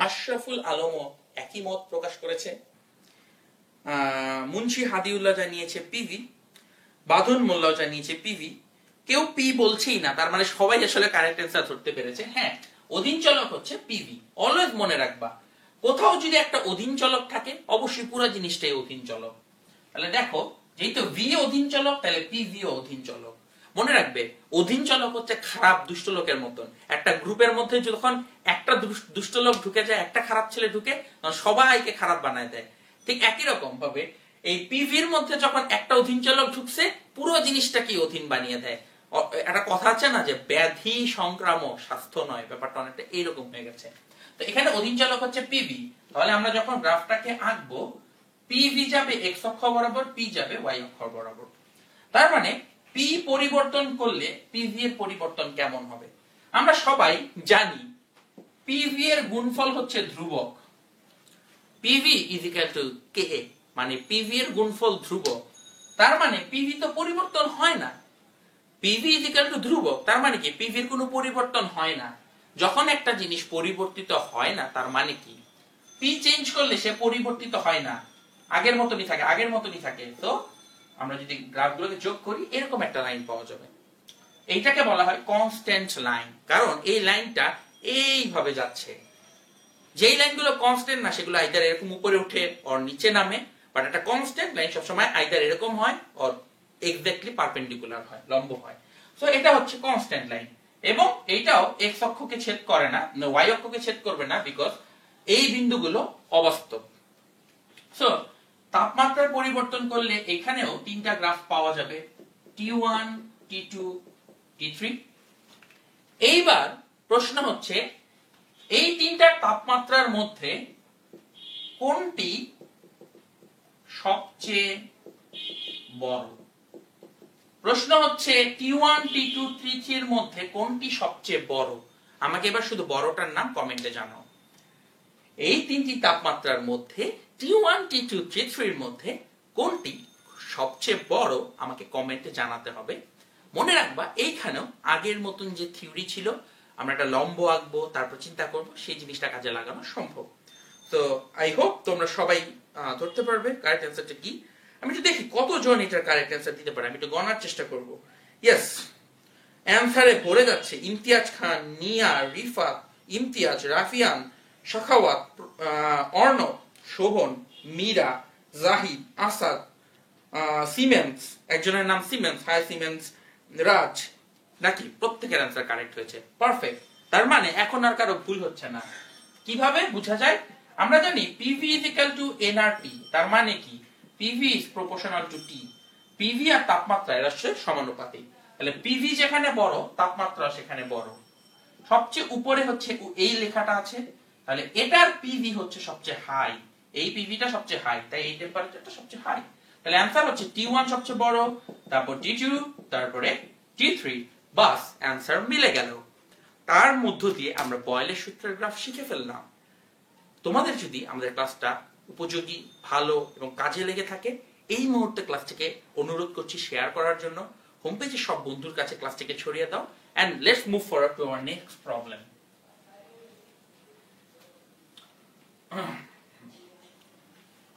আশরাফুল আলমও একই মত প্রকাশ করেছে। মুন্সি হাদিউল্লাহ জানিয়েছে পিভি। বাঁধন মোল্লাও জানিয়েছে পিভি। কেউ পি বলছেই না, তার মানে সবাই আসলে কারেক্ট অ্যান্সার ধরতে পেরেছে। হ্যাঁ, অধীন চলক হচ্ছে পিভি। অলওয়েজ মনে রাখবা, কোথাও যদি একটা অধীন চলক থাকে অবশ্যই পুরো জিনিসটাই অধীন চলক। তাহলে দেখো, যেহেতু ভি অধীন চলক, তাহলে পিভি ও অধীন চলক। মনে রাখবে, অধীন চলক হচ্ছে খারাপ দুষ্ট লোকের মতন। একটা গ্রুপের মধ্যে যখন একটা দুষ্ট লোক ঢুকে যায়, একটা খারাপ ছেলে ঢুকে, সবাইকে খারাপ বানায় দেয়। ঠিক একই রকম ভাবে এই পিভির মধ্যে যখন একটা অধীন চলক ঢুকছে, পুরো জিনিসটাকে অধীন বানিয়ে দেয়। একটা কথা আছে না যে ব্যাধি সংক্রামক, স্বাস্থ্য নয়, ব্যাপারটা অনেকটা এইরকম হয়ে গেছে। তো এখানে অধীন চলক হচ্ছে পিভি। তাহলে আমরা যখন গ্রাফটাকে আঁকবো, পিভি যাবে এক্স অক্ষ বরাবর, পি যাবে ওয়াই অক্ষ বরাবর। তার মানে পি পরিবর্তন করলে পিভি এর পরিবর্তন কেমন হবে? আমরা সবাই জানি পিভি এর গুণফল হচ্ছে ধ্রুবক। পিভি ইজ ইকুয়াল টু কে, মানে পিভি এর গুণফল ধ্রুবক। তার মানে পিভি তো পরিবর্তন হয় না। পিভি ইজ ইকুয়াল টু ধ্রুবক, তার মানে কি পিভি এর কোনো পরিবর্তন হয় না। যখন একটা জিনিস পরিবর্তিত হয় না, তার মানে কি পি চেঞ্জ করলে সে পরিবর্তিত হয় না, আগের মতনই থাকে, আগের মতনই থাকে। তো আমরা যদি গ্রাফগুলোকে যোগ করি, এরকম একটা লাইন পাওয়া যাবে। এইটাকে বলা হয় কনস্ট্যান্ট লাইন, কারণ এই লাইনটা এইভাবে যাচ্ছে। যেই লাইনগুলো কনস্ট্যান্ট না, সেগুলো আইদার এরকম উপরে উঠে ওর নিচে নামে, বাট একটা কনস্ট্যান্ট লাইন সবসময় আইদার এরকম হয় ওর এক্স্যাক্টলি পারপেন্ডিকুলার হয়, লম্ব হয়। সো এটা হচ্ছে কনস্ট্যান্ট লাইন, এবং এইটাও এক্স অক্ষকে ছেদ করে না, ওয়াই অক্ষকে ছেদ করবে না, বিকজ এই বিন্দুগুলো অবাস্তব। সো তাপমাত্রার পরিবর্তন করলে এখানেও তিনটা গ্রাফ পাওয়া যাবে, T1, T2, T3। এইবার প্রশ্ন হচ্ছে, এই তিনটা তাপমাত্রার মধ্যে কোনটি সবচেয়ে বড়? প্রশ্ন হচ্ছে T1, T2, T3 এর মধ্যে কোনটি সবচেয়ে বড়? আমাকে এবার শুধু বড়টার নাম কমেন্টে জানাও। এই তিনটি তাপমাত্রার মধ্যে T1, T2, T3 এর মধ্যে কোনটি সবচেয়ে বড় আমাকে কমেন্টে জানাতে হবে। মনে রাখবা, এইখানেও আগের মতন যে থিওরি ছিল, আমরা একটা লম্ব আঁকবো, তারপর চিন্তা করব, সেই জিনিসটা কাজে লাগানো সম্ভব। তো আই হোপ তোমরা সবাই ধরতে পারবে কারেক্ট অ্যান্সারটা কি। আমি একটু দেখি কতজন এটার কারেক্ট অ্যান্সার দিতে পারে, আমি একটু গণার চেষ্টা করব। ইয়েস, অ্যান্সারে ভরে যাচ্ছে। ইমতিয়াজ খান, নিয়া, রিফাত, ইমতিয়াজ, রাফিয়ান, শাখাওয়াত, অর্ণব, শোভন, মীরা, জাহিদ, আসাদ, সিমেন্স, একজনের নাম সিমেন্স, হাই সিমেন্স, রাজ, নাকি প্রত্যেকের অ্যান্সার কারেক্ট হয়েছে। পারফেক্ট। তার মানে এখন আর কারো ভুল হচ্ছে না। কিভাবে বোঝা যায়? আমরা জানি PV is equal to NRT. তার মানে কি PV is proportional to T. PV আর তাপমাত্রা এরা সমানুপাতিক। তাহলে পিভি যেখানে বড়, তাপমাত্রা সেখানে বড়। সবচেয়ে উপরে হচ্ছে এই লেখাটা আছে, তাহলে এটার পিভি হচ্ছে সবচেয়ে হাই, এই পিভিটা সবচেয়ে হাই, তাই এই টেম্পারেচারটা সবচেয়ে হাই। তাহলে অ্যান্সার হচ্ছে T1 সবচেয়ে বড়, তারপর T2, তারপরে T3। বাস, অ্যান্সার মিলে গেল। তার মধ্য দিয়ে আমরা বয়েলের সূত্রের গ্রাফ শিখে ফেললাম। তোমাদের যদি আমাদের ক্লাসটা উপযোগী, ভালো এবং কাজে লেগে থাকে, এই মুহূর্তে ক্লাসটিকে অনুরোধ করছি শেয়ার করার জন্য। হোম পেজে সব বন্ধুর কাছে ক্লাসটিকে ছড়িয়ে দাও। and let's move forward to our next problem.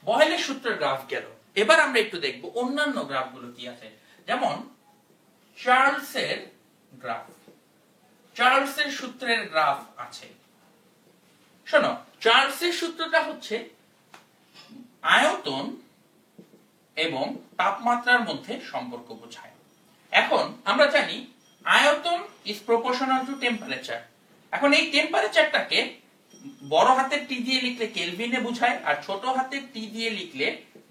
বয়েলের সূত্রের গ্রাফ গেল। এবার আমরা একটু দেখব অন্যান্য গ্রাফগুলো কি আছে, যেমন চার্লসের গ্রাফ। চার্লসের সূত্রের গ্রাফ আছে। শোনো, চার্লসের সূত্রটা হচ্ছে আয়তন এবং তাপমাত্রার মধ্যে সম্পর্ক বোঝায়। এখন আমরা জানি আয়তন ইজ প্রপোর্শনাল টু টেম্পারেচার। এখন এই টেম্পারেচারটাকে বড় হাতের টি দিয়ে লিখলে কেলভিনে বোঝায়, আর ছোট হাতের টি দিয়ে লিখলে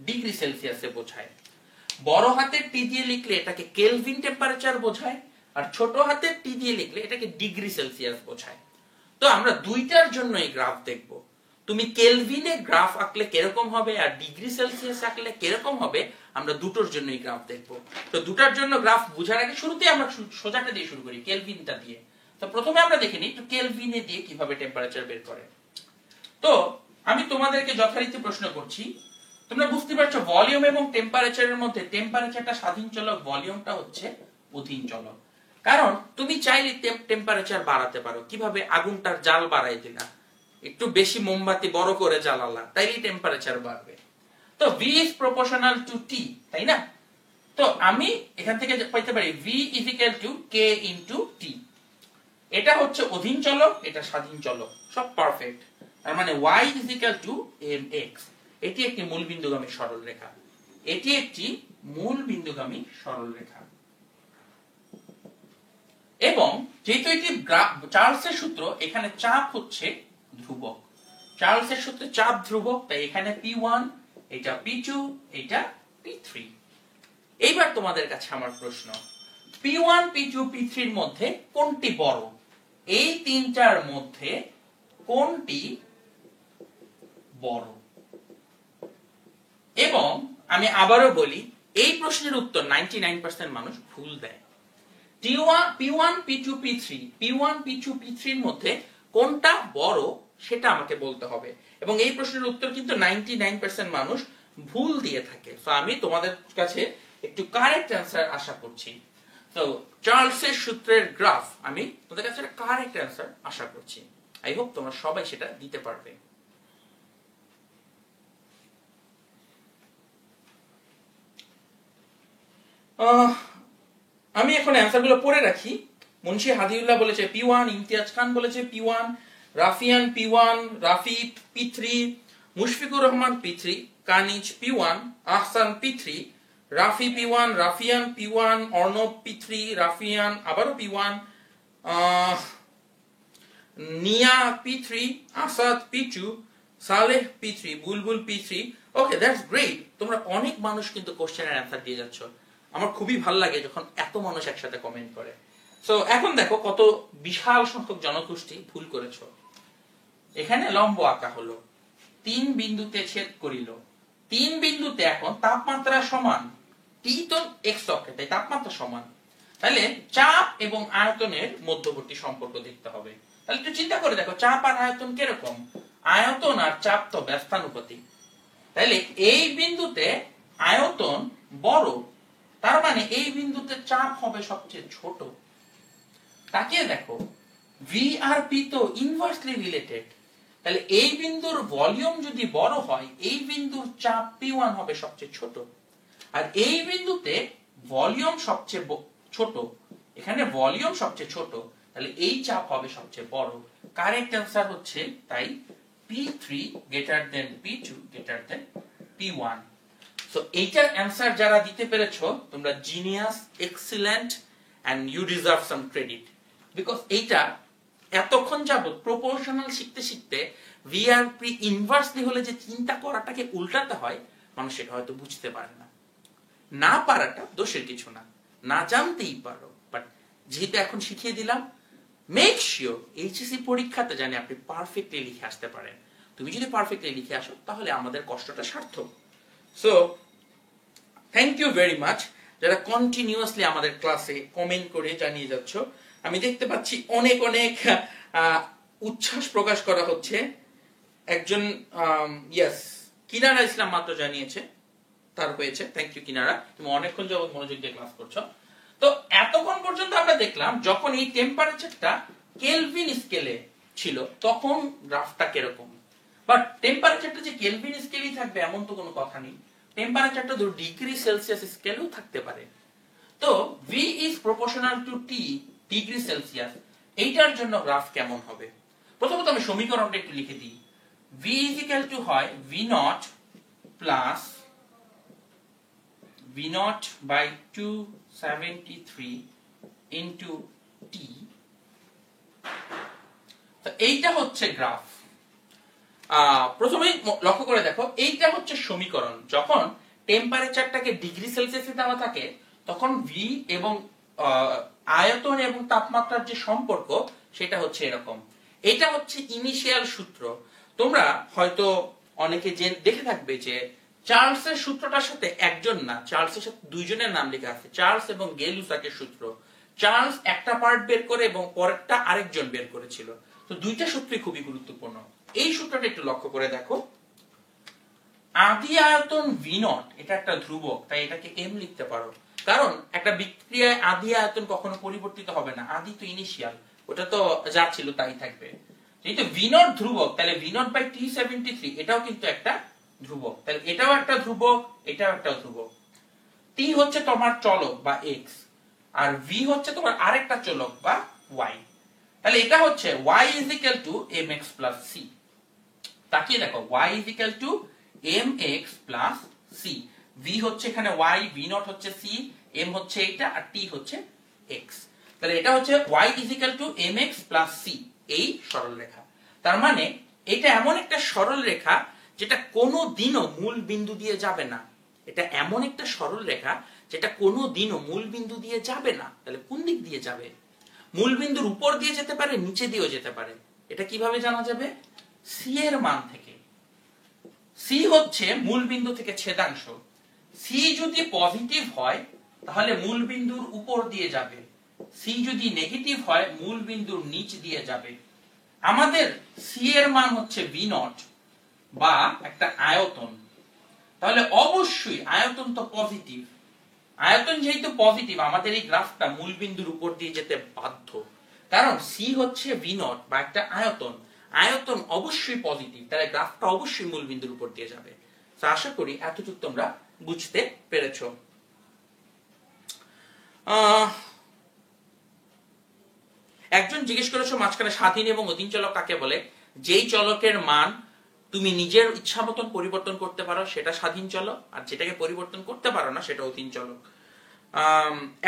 ডিগ্রি সেলসিয়াসে বোঝায়। বড় হাতের টি দিয়ে লিখলে এটাকে কেলভিন টেম্পারেচার বোঝায়, আর ছোট হাতের টি দিয়ে লিখলে এটাকে ডিগ্রি সেলসিয়াস বোঝায়। তো আমরা দুইটার জন্য এই গ্রাফ দেখব। তুমি কেলভিনে গ্রাফ আঁকলে কিরকম হবে আর ডিগ্রি সেলসিয়াস আঁকলে কিরকম হবে, আমরা দুটোর জন্যই গ্রাফ দেখব। তো দুটার জন্য গ্রাফ বোঝার আগে শুরুতেই আমরা সোজাটা দিয়ে শুরু করি, কেলভিনটা দিয়ে। তো প্রথমে আমরা দেখে নিই কেলভিনে দিয়ে কিভাবে টেম্পারেচার বের করে। তো আমি তোমাদেরকে যথারীতি প্রশ্ন করছি, তোমরা বুঝতে পারছো ভলিউম এবং টেম্পারেচারের মধ্যে টেম্পারেচারটা স্বাধীন চলক, ভলিউমটা হচ্ছে অধীন চলক। কারণ তুমি চাইলে টেম্পারেচার বাড়াতে পারো। কিভাবে? আগুনটার জাল বাড়াই দিলা, একটু বেশি মোমবাতি বড় করে জ্বালালা, তাইলে টেম্পারেচার বাড়বে। তো V is proportional to T, তাই না? তো আমি এখান থেকে পাইতে পারি V is equal to K into T। এটা হচ্ছে অধীন চলক, এটা স্বাধীন চলক, সব পারফেক্ট। তার মানে y is equal to mx। এটি একটি মূল বিন্দুগামী সরলরেখা, এটি একটি মূল বিন্দুগামী সরলরেখা। এবং যেহেতু এটি চার্লসের সূত্র, এখানে চাপ হচ্ছে ধ্রুবক। চার্লসের সূত্রে চাপ ধ্রুবক, তাই এখানে P1, এটা P2, এটা P3। এইবার তোমাদের কাছে আমার প্রশ্ন, P1, P2, P3 এর মধ্যে কোনটি বড়? এই তিনটার মধ্যে কোনটি বড়? এবং আমি আবারও বলি, এই প্রশ্নের উত্তর 99% মানুষ ভুল দেয়। P1, P2, P3, P1, P2, P3 এর মধ্যে কোনটা বড় সেটা আমাকে বলতে হবে। এবং এই প্রশ্নের উত্তর কিন্তু 99% মানুষ ভুল দিয়ে থাকে। তো আমি তোমাদের কাছে একটু কারেক্ট অ্যান্সার আশা করছি। তো চার্লসের সূত্রের গ্রাফ, আমি তোমাদের কাছে একটা কারেক্ট অ্যান্সার আশা করছি। আই হোপ তোমরা সবাই সেটা দিতে পারবে। আমি এখন অ্যান্সারগুলো পড়ে রাখি। মুন্সি হাদিউল্লাহ বলেছে P1, ইমতিয়াজ খান বলেছে P1, রাফিয়ান P1, Rafi P3, Mushfiqur Rahman P3, কানিজ P1, Ahsan P3, Rafi P1, রাফিয়ান P1, Arnab P3, রাফিয়ান আবারও P1, নিয়া P3, Asad P2, Saleh P3, Bulbul P3। Okay, that's great. তোমরা অনেক মানুষ কিন্তু কোশ্চেনের অ্যান্সার দিয়ে যাচ্ছ। আমার খুবই ভালো লাগে যখন এত মানুষ একসাথে কমেন্ট করে। সো এখন দেখো কত বিশাল সংখ্যক জনগোষ্ঠী ভুল করেছ। এখানে লম্ব আঁকা হলো, 3 বিন্দুতে ছেদ করিল। 3 বিন্দুতে এখন তাপমাত্রা সমান, টি তো এক্স অক্ষে, তাই তাপমাত্রা সমান। তাহলে চাপ এবং আয়তনের মধ্যবর্তী সম্পর্ক দেখতে হবে। তাহলে একটু চিন্তা করে দেখো, চাপ আর আয়তন কিরকম? আয়তন আর চাপ তো ব্যস্তানুপাতিক। তাহলে এই বিন্দুতে আয়তন বড়, তার মানে এই বিন্দুতে চাপ হবে সবচেয়ে ছোট। তাকিয়ে দেখো, ভি আর পি তো ইনভার্সলি রিলেটেড। তাহলে এই বিন্দুর ভলিউম যদি বড় হয়, এই বিন্দুর চাপ P1 হবে সবচেয়ে ছোট। আর এই বিন্দুতে ভলিউম সবচেয়ে ছোট, এখানে ভলিউম সবচেয়ে ছোট, তাহলে এই চাপ হবে সবচেয়ে বড়। কারেক্ট অ্যান্সার হচ্ছে তাই P3 greater than P2 greater than P1। So এইটার অ্যান্সার যারা দিতে পেরেছো, তোমরা genius, excellent, and you deserve some credit. Because এইটা এতক্ষণ যাবত প্রপোর্শনাল শিখতে শিখতে ভিআরপি ইনভার্সলি হলে যে চিন্তা করাটাকে উল্টাতে হয়, মানুষ সেটা হয়তো বুঝতে পারে না। না পারাটা দোষের কিছু না, না জানতেই পারো। বাট যেহেতু এখন শিখিয়ে দিলাম, মেক শিওর এইচএসসি পরীক্ষাতে জানি আপনি পারফেক্টলি লিখে আসতে পারেন। তুমি যদি পারফেক্টলি লিখে আসো, তাহলে আমাদের কষ্টটা সার্থক। So thank you very much যারা কন্টিনিউয়াসলি আমাদের ক্লাসে কমেন্ট করে জানিয়ে যাচ্ছ। আমি দেখতে পাচ্ছি অনেক অনেক উচ্ছ্বাস প্রকাশ করা হচ্ছে। একজন ইয়েস, কিনারা ইসলাম মাত্র জানিয়েছে তার হয়েছে। থ্যাংক ইউ কিনারা, তুমি অনেকক্ষণ যাবত মনোযোগ দিয়ে ক্লাস করছো। তো এতক্ষণ পর্যন্ত আমরা দেখলাম যখন এই টেম্পারেচারটা কেলভিন স্কেলে ছিল তখন গ্রাফটা কিরকম। বাট টেম্পারেচারটা যে কেলভিন স্কেলেই থাকবে এমন তো কোনো কথা নেই। টেম্পারেচারটা ডিগ্রি সেলসিয়াস স্কেলেও থাকতে পারে। তো V is proportional to T degree Celsius, এইটার জন্য গ্রাফ কেমন হবে? প্রথমত আমি সমীকরণটা একটু লিখে দিই। V is equal to হয় V0 plus V0 by 273 into T। তো এইটা হচ্ছে গ্রাফ। প্রথমেই লক্ষ্য করে দেখো, এইটা হচ্ছে সমীকরণ। যখন টেম্পারেচারটাকে ডিগ্রি সেলসিয়াসে দেওয়া থাকে, তখন ভি এবং আয়তন এবং তাপমাত্রার যে সম্পর্ক সেটা হচ্ছে এরকম। এটা হচ্ছে ইনিশিয়াল সূত্র। তোমরা হয়তো অনেকে দেখে থাকবে যে চার্লসের সূত্রটার সাথে একজন না, চার্লসের সাথে দুইজনের নাম লেখা আছে, চার্লস এবং গেলুসাকের সূত্র। চার্লস একটা পার্ট বের করে এবং পরেরটা আরেকজন বের করেছিল। তো দুইটা সূত্রই খুবই গুরুত্বপূর্ণ। এই সূত্রটা একটু লক্ষ্য করে দেখো। আদি আয়তন V0, এটা একটা ধ্রুবক, তাই এটাকে m লিখতে পারো। কারণ একটা বিক্রিয়ায় আদি আয়তন কখনো পরিবর্তিত হবে না, আদি তো ইনিশিয়াল, ওটা তো যা ছিল তাই থাকবে। যেহেতু V0 ধ্রুবক, তাহলে V0 by T73 এটাও কিন্তু একটা ধ্রুবক। তাহলে এটাও একটা ধ্রুবক, এটাও একটা ধ্রুবক। T হচ্ছে তোমার চলক বা x, আর V হচ্ছে তোমার আরেকটা চলক বা y। তাহলে এটা হচ্ছে y is equal to mx plus c। তাকিয়ে দেখো y is equal to mx plus c। v হচ্ছে এখানে y, v naught হচ্ছে c, m হচ্ছে এটা আর t হচ্ছে x। তাহলে এটা হচ্ছে y is equal to mx plus c, এই সরলরেখা। তার মানে এটা এমন একটা সরলরেখা যেটা কোনো দিনও মূল বিন্দু দিয়ে যাবে না। এটা এমন একটা সরলরেখা যেটা কোনো দিনও মূল বিন্দু দিয়ে যাবে না। তাহলে কোন দিক দিয়ে যাবে? মূল বিন্দুর উপর দিয়ে যেতে পারে, নিচে দিয়েও যেতে পারে। এটা কিভাবে জানা যাবে? c এর মান থেকে। c হচ্ছে মূল বিন্দু থেকে ছেদাংশ। c যদি পজিটিভ হয় তাহলে মূল বিন্দুর উপর দিয়ে যাবে, c যদি নেগেটিভ হয় মূল বিন্দুর নিচ দিয়ে যাবে। আমাদের c এর মান হচ্ছে v নট বা একটা আয়তন। তাহলে অবশ্যই আয়তন তো পজিটিভ। আয়তন যেহেতু পজিটিভ, আমাদের এই গ্রাফটা মূল বিন্দুর উপর দিয়ে যেতে বাধ্য, কারণ c হচ্ছে v নট বা একটা আয়তন। আয়তন অবশ্যই পজিটিভ, তাহলে গ্রাফটা অবশ্যই মূল বিন্দুর উপর দিয়ে যাবে। তো আশা করি এতটুকু তোমরা বুঝতে পেরেছো। একজন জিজ্ঞেস করেছো মাঝখানে স্বাধীন এবং অধীন চলক কাকে বলে? যেই চলকের মান তুমি নিজের ইচ্ছা মতন পরিবর্তন করতে পারো সেটা স্বাধীন চলক, আর যেটাকে পরিবর্তন করতে পারো না সেটা অধীন চলক।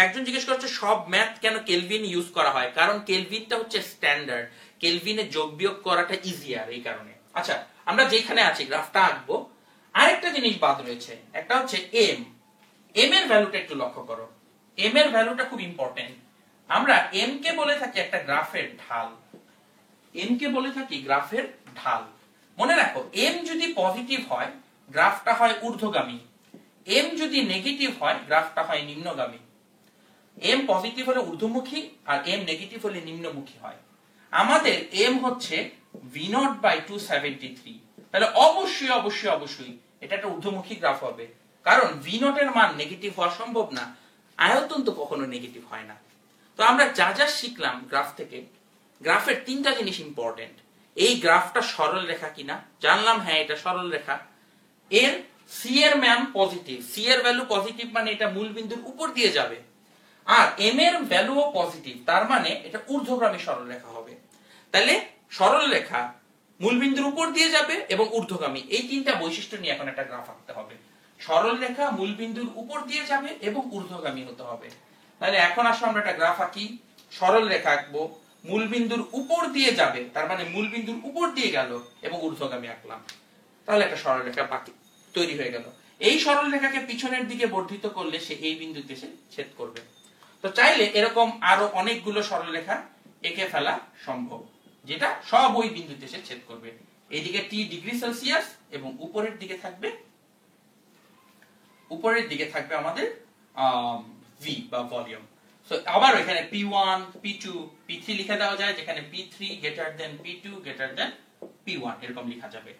একজন জিজ্ঞেস করছে সব ম্যাথ কেন কেলভিন ইউজ করা হয়? কারণ কেলভিনটা হচ্ছে স্ট্যান্ডার্ড, কেলভিনে যোগ বিয়োগ করাটা ইজিয়ার, এই কারণে। আচ্ছা, আমরা যেখানে আছি গ্রাফটা আঁকবো, আরেকটা জিনিস বাদ রয়েছে, একটা হচ্ছে এম। এম এর ভ্যালুটা একটু লক্ষ্য করো। এম এর ভ্যালুটা খুব ইম্পর্টেন্ট। আমরা এম কে বলে থাকি একটা গ্রাফের ঢাল। এম কে বলে থাকি গ্রাফের ঢাল। মনে রাখো, এম যদি পজিটিভ হয় গ্রাফটা হয় ঊর্ধ্বগামী, এম যদি নেগেটিভ হয় গ্রাফটা হয় নিম্নগামী। এম পজিটিভ হলে ঊর্ধ্বমুখী আর এম নেগেটিভ হলে নিম্নমুখী হয়। আমাদের এম হচ্ছে v0 বাই 273। তাহলে অবশ্যই অবশ্যই অবশ্যই এটা একটা ঊর্ধ্বমুখী গ্রাফ হবে, কারণ v0 এর মান নেগেটিভ হওয়া সম্ভব না। আয়তন তো কখনো নেগেটিভ হয় না। তো আমরা যা যা শিখলাম গ্রাফ থেকে, গ্রাফের তিনটা জিনিস ইম্পর্টেন্ট। এই গ্রাফটা সরল রেখা কিনা জানলাম, হ্যাঁ এটা সরল রেখা। এর সি এর মান পজিটিভ, সি এর ভ্যালু পজিটিভ মানে এটা মূল বিন্দুর উপর দিয়ে যাবে। আর এম এর ভ্যালুও পজিটিভ, তার মানে এটা ঊর্ধ্বগামী সরল রেখা হবে। তাহলে সরল রেখা মূল বিন্দুর উপর দিয়ে যাবে এবং ঊর্ধ্বগামী, এই তিনটা বৈশিষ্ট্য নিয়ে এখন একটা গ্রাফ আঁকতে হবে। সরল রেখা মূল বিন্দুর উপর দিয়ে যাবে এবং ঊর্ধ্বগামী হতে হবে। তাহলে এখন আসো আমরা একটা গ্রাফ আঁকি। সরল রেখা আঁকবো, মূল বিন্দুর উপর দিয়ে যাবে, তার মানে মূল বিন্দুর উপর দিয়ে গেল এবং ঊর্ধ্বগামী আঁকলাম। তাহলে একটা সরল রেখা বাকি তৈরি হয়ে গেল। এই সরল রেখাকে পিছনের দিকে বর্ধিত করলে সে এই বিন্দুতে এসে ছেদ করবে। তো চাইলে এরকম আরো অনেকগুলো সরল রেখা এঁকে ফেলা সম্ভব, যেটা সব ওই বিন্দুতে এসে ছেদ করবে। এইদিকে টি ডিগ্রি সেলসিয়াস এবং উপরের দিকে থাকবে আমাদের ভি বা ভলিউম। সো আবার এখানে P1, P2, P3 লিখে দেওয়া যায়, যেখানে P3 greater than P2 greater than P1 এরকম লেখা যাবে।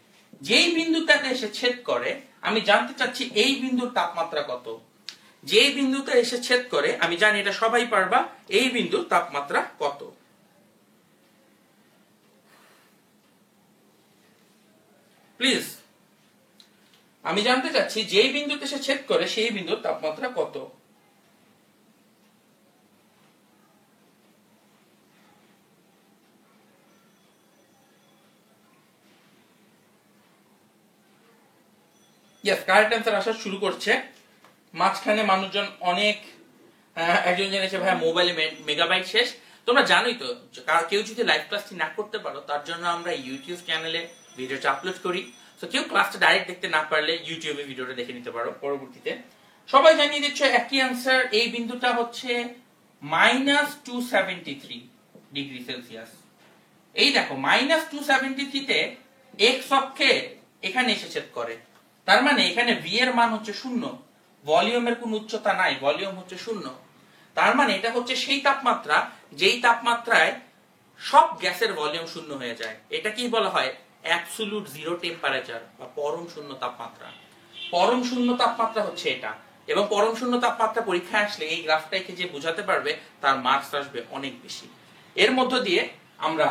যেই বিন্দুটাতে এসে ছেদ করে আমি জানতে চাচ্ছি এই বিন্দুর তাপমাত্রা কত। যেই বিন্দুতে এসে ছেদ করে আমি জানি, এটা সবাই পারবা, এই বিন্দুর তাপমাত্রা কত। প্লিজ, আমি জানতে চাচ্ছি যেই বিন্দুতে এসে ছেদ করে সেই বিন্দুর তাপমাত্রা কত। ইয়েস, কারেক্ট অ্যান্সার আসা শুরু করছে। মাঝখানে মানুষজন অনেক, একজন জেনেছে ভাই মোবাইলে মেগাবাইট শেষ। তোমরা জানোই তো, কেউ যদি লাইভ ক্লাসটি না করতে পারো তার জন্য আমরা ইউটিউব চ্যানেলে ভিডিওটা আপলোড করি। তো কেউ ক্লাসটা ডাইরেক্ট দেখতে না পারলে ইউটিউবে ভিডিওটা দেখে নিতে পারো পরবর্তীতে। সবাই জানিয়ে দিচ্ছ একই অ্যান্সার। এই বিন্দুটা হচ্ছে -273 ডিগ্রি সেলসিয়াস। এই দেখো -273 তে এক্স অক্ষে এখানে এসে ছেদ করে, তার মানে এখানে ভি এর মান হচ্ছে 0, ভলিউমের কোন উচ্চতা নাই, ভলিউম হচ্ছে 0। তার মানে এটা হচ্ছে সেই তাপমাত্রা যেই তাপমাত্রায় সব গ্যাসের ভলিউম 0 হয়ে যায়। এটা কি বলা হয়? অ্যাবসলিউট জিরো টেম্পারেচার বা পরম শূন্য তাপমাত্রা। পরম শূন্য তাপমাত্রা হচ্ছে এটা, এবং পরম শূন্য তাপমাত্রা পরীক্ষায় আসলে এই গ্রাফটাকে যে বোঝাতে পারবে তার মার্কস আসবে অনেক বেশি। এর মধ্য দিয়ে আমরা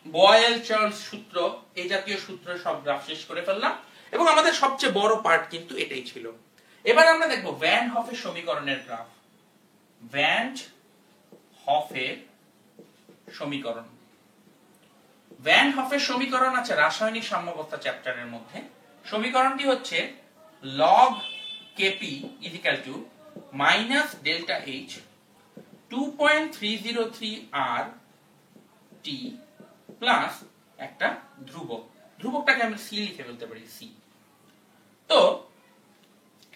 বয়েল-চার্লস সূত্র, এই জাতীয় সূত্র সব গ্রাফ শেষ করে ফেললাম, এবং আমাদের সবচেয়ে বড় পার্ট কিন্তু এটাই ছিল। এবার আমরা দেখব ভ্যান হফের সমীকরণের গ্রাফ। ভ্যান হফের সমীকরণ। ভ্যান হফের সমীকরণ আছে রাসায়নিক সাম্যাবস্থা চ্যাপ্টারের মধ্যে। সমীকরণটি হচ্ছে log Kp minus delta H 2.303 R T plus একটা ধ্রুবক, ধ্রুবকটাকে আমি সি লিখে ফেলতে পারি সি। তো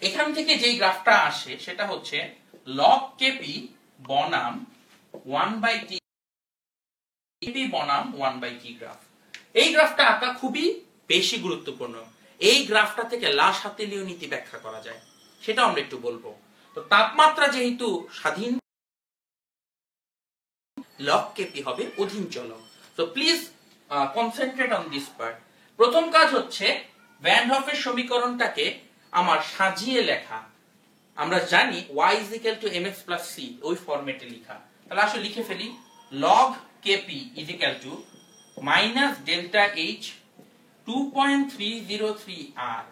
এখান থেকে যেই গ্রাফটা আসে সেটা হচ্ছে log Kp বনাম 1/t Kp বনাম 1/t গ্রাফ। এই গ্রাফটা আঁকা খুবই বেশি গুরুত্বপূর্ণ। এই গ্রাফটা থেকে লা-শাতিলীয় নীতি ব্যাখ্যা করা যায়, সেটা আমরা একটু বলবো। তো তাপমাত্রা যেহেতু স্বাধীন, log Kp হবে অধীন চলক। তো please concentrate on this part. প্রথম কাজ হচ্ছে ভ্যান হফের সমীকরণটাকে আমার সাজিয়ে লেখা। আমরা জানি y mx c ওই ফরম্যাটে লেখা। তাহলে আসলে লিখে ফেলি log Kp minus delta H 2.303 R